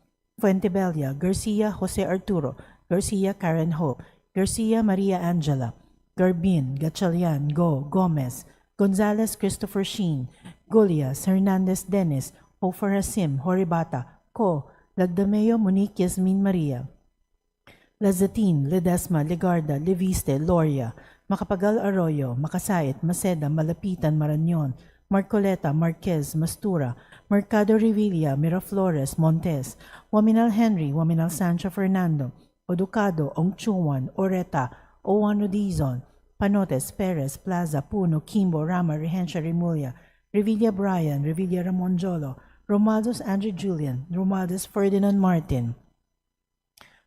Fuentebella, Garcia, Jose Arturo, Garcia, Karen Hope, Garcia, Maria Angela, Garbin, Gatchalian, Go, Gomez, Gonzalez, Christopher Sheen, Golias, Hernandez, Dennis, Hofer Hasim, Horibata, Co, Lagdameo, Monique, Yasmin Maria, Lazatin, Ledesma, Legarda, Leviste, Loria, Macapagal Arroyo, Makasait, Maceda, Malapitan, Marañon, Marcoleta, Marquez, Mastura, Mercado Revilla, Miraflores, Montes, Waminal Henry, Waminal Sancho Fernando, Oducado, Ongchuan, Oreta, Owan Rodizon, Panotes, Perez, Plaza, Puno, Kimbo, Rama, Rehencia, Remulla, Revilla Brian, Revilla Ramon Jolo, Romaldos Andrew Julian, Romaldos Ferdinand Martin,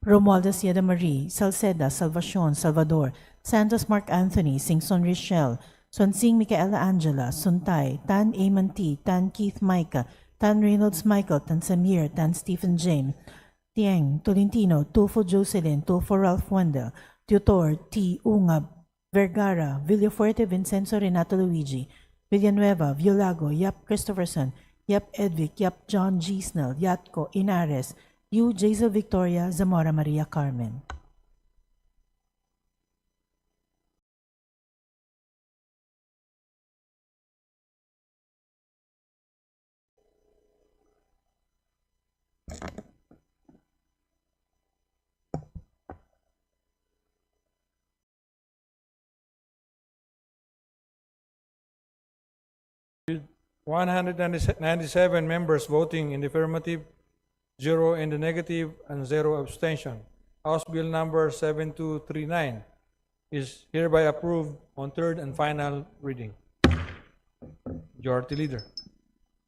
Romualdez Yeda Marie, Salceda, Salvacion, Salvador, Santos Mark Anthony, Singson Richelle, Swansing Micaela Angela, Suntay, Tan Amanti, Tan Keith Micah, Tan Reynolds Michael, Tan Samir, Tan Stephen James, Tieng, Tolentino, Tulfo Jocelyn, Tulfo Ralph Wendell, Tutor, T. Ungab, Vergara, Villafuerte, Vincenzo Renato Luigi, Villanueva, Violago, Yap Christopherson, Yap Edvic, Yap John G. Snell, Yatco, Inares, U. Jaisel Victoria, Zamora Maria Carmen.
With 197 members voting in the affirmative, 0 in the negative, and 0 abstention. House Bill number 7239 is hereby approved on third and final reading. Majority Leader.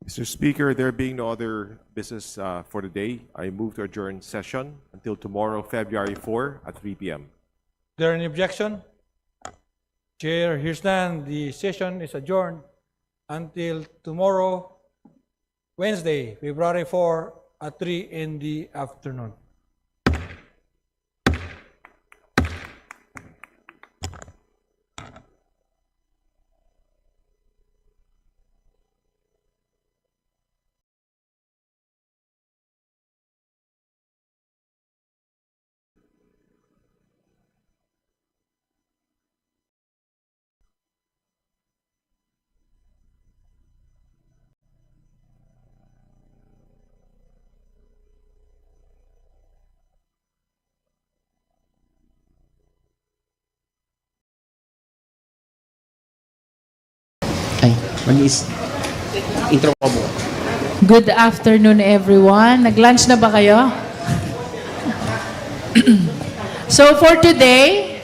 Mr. Speaker, there being no other business for the day, I move to adjourn session until tomorrow, February 4 at 3 p.m.
Is there any objection? Chair hears none. The session is adjourned until tomorrow, Wednesday, February 4 at 3 in the afternoon.
Good afternoon, everyone. Nag-lunch na ba kayo? So for today,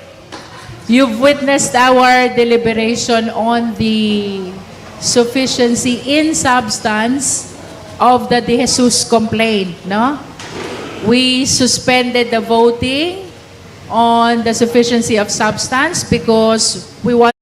you've witnessed our deliberation on the sufficiency in substance of the De Jesus complaint, no? We suspended the voting on the sufficiency of substance because we want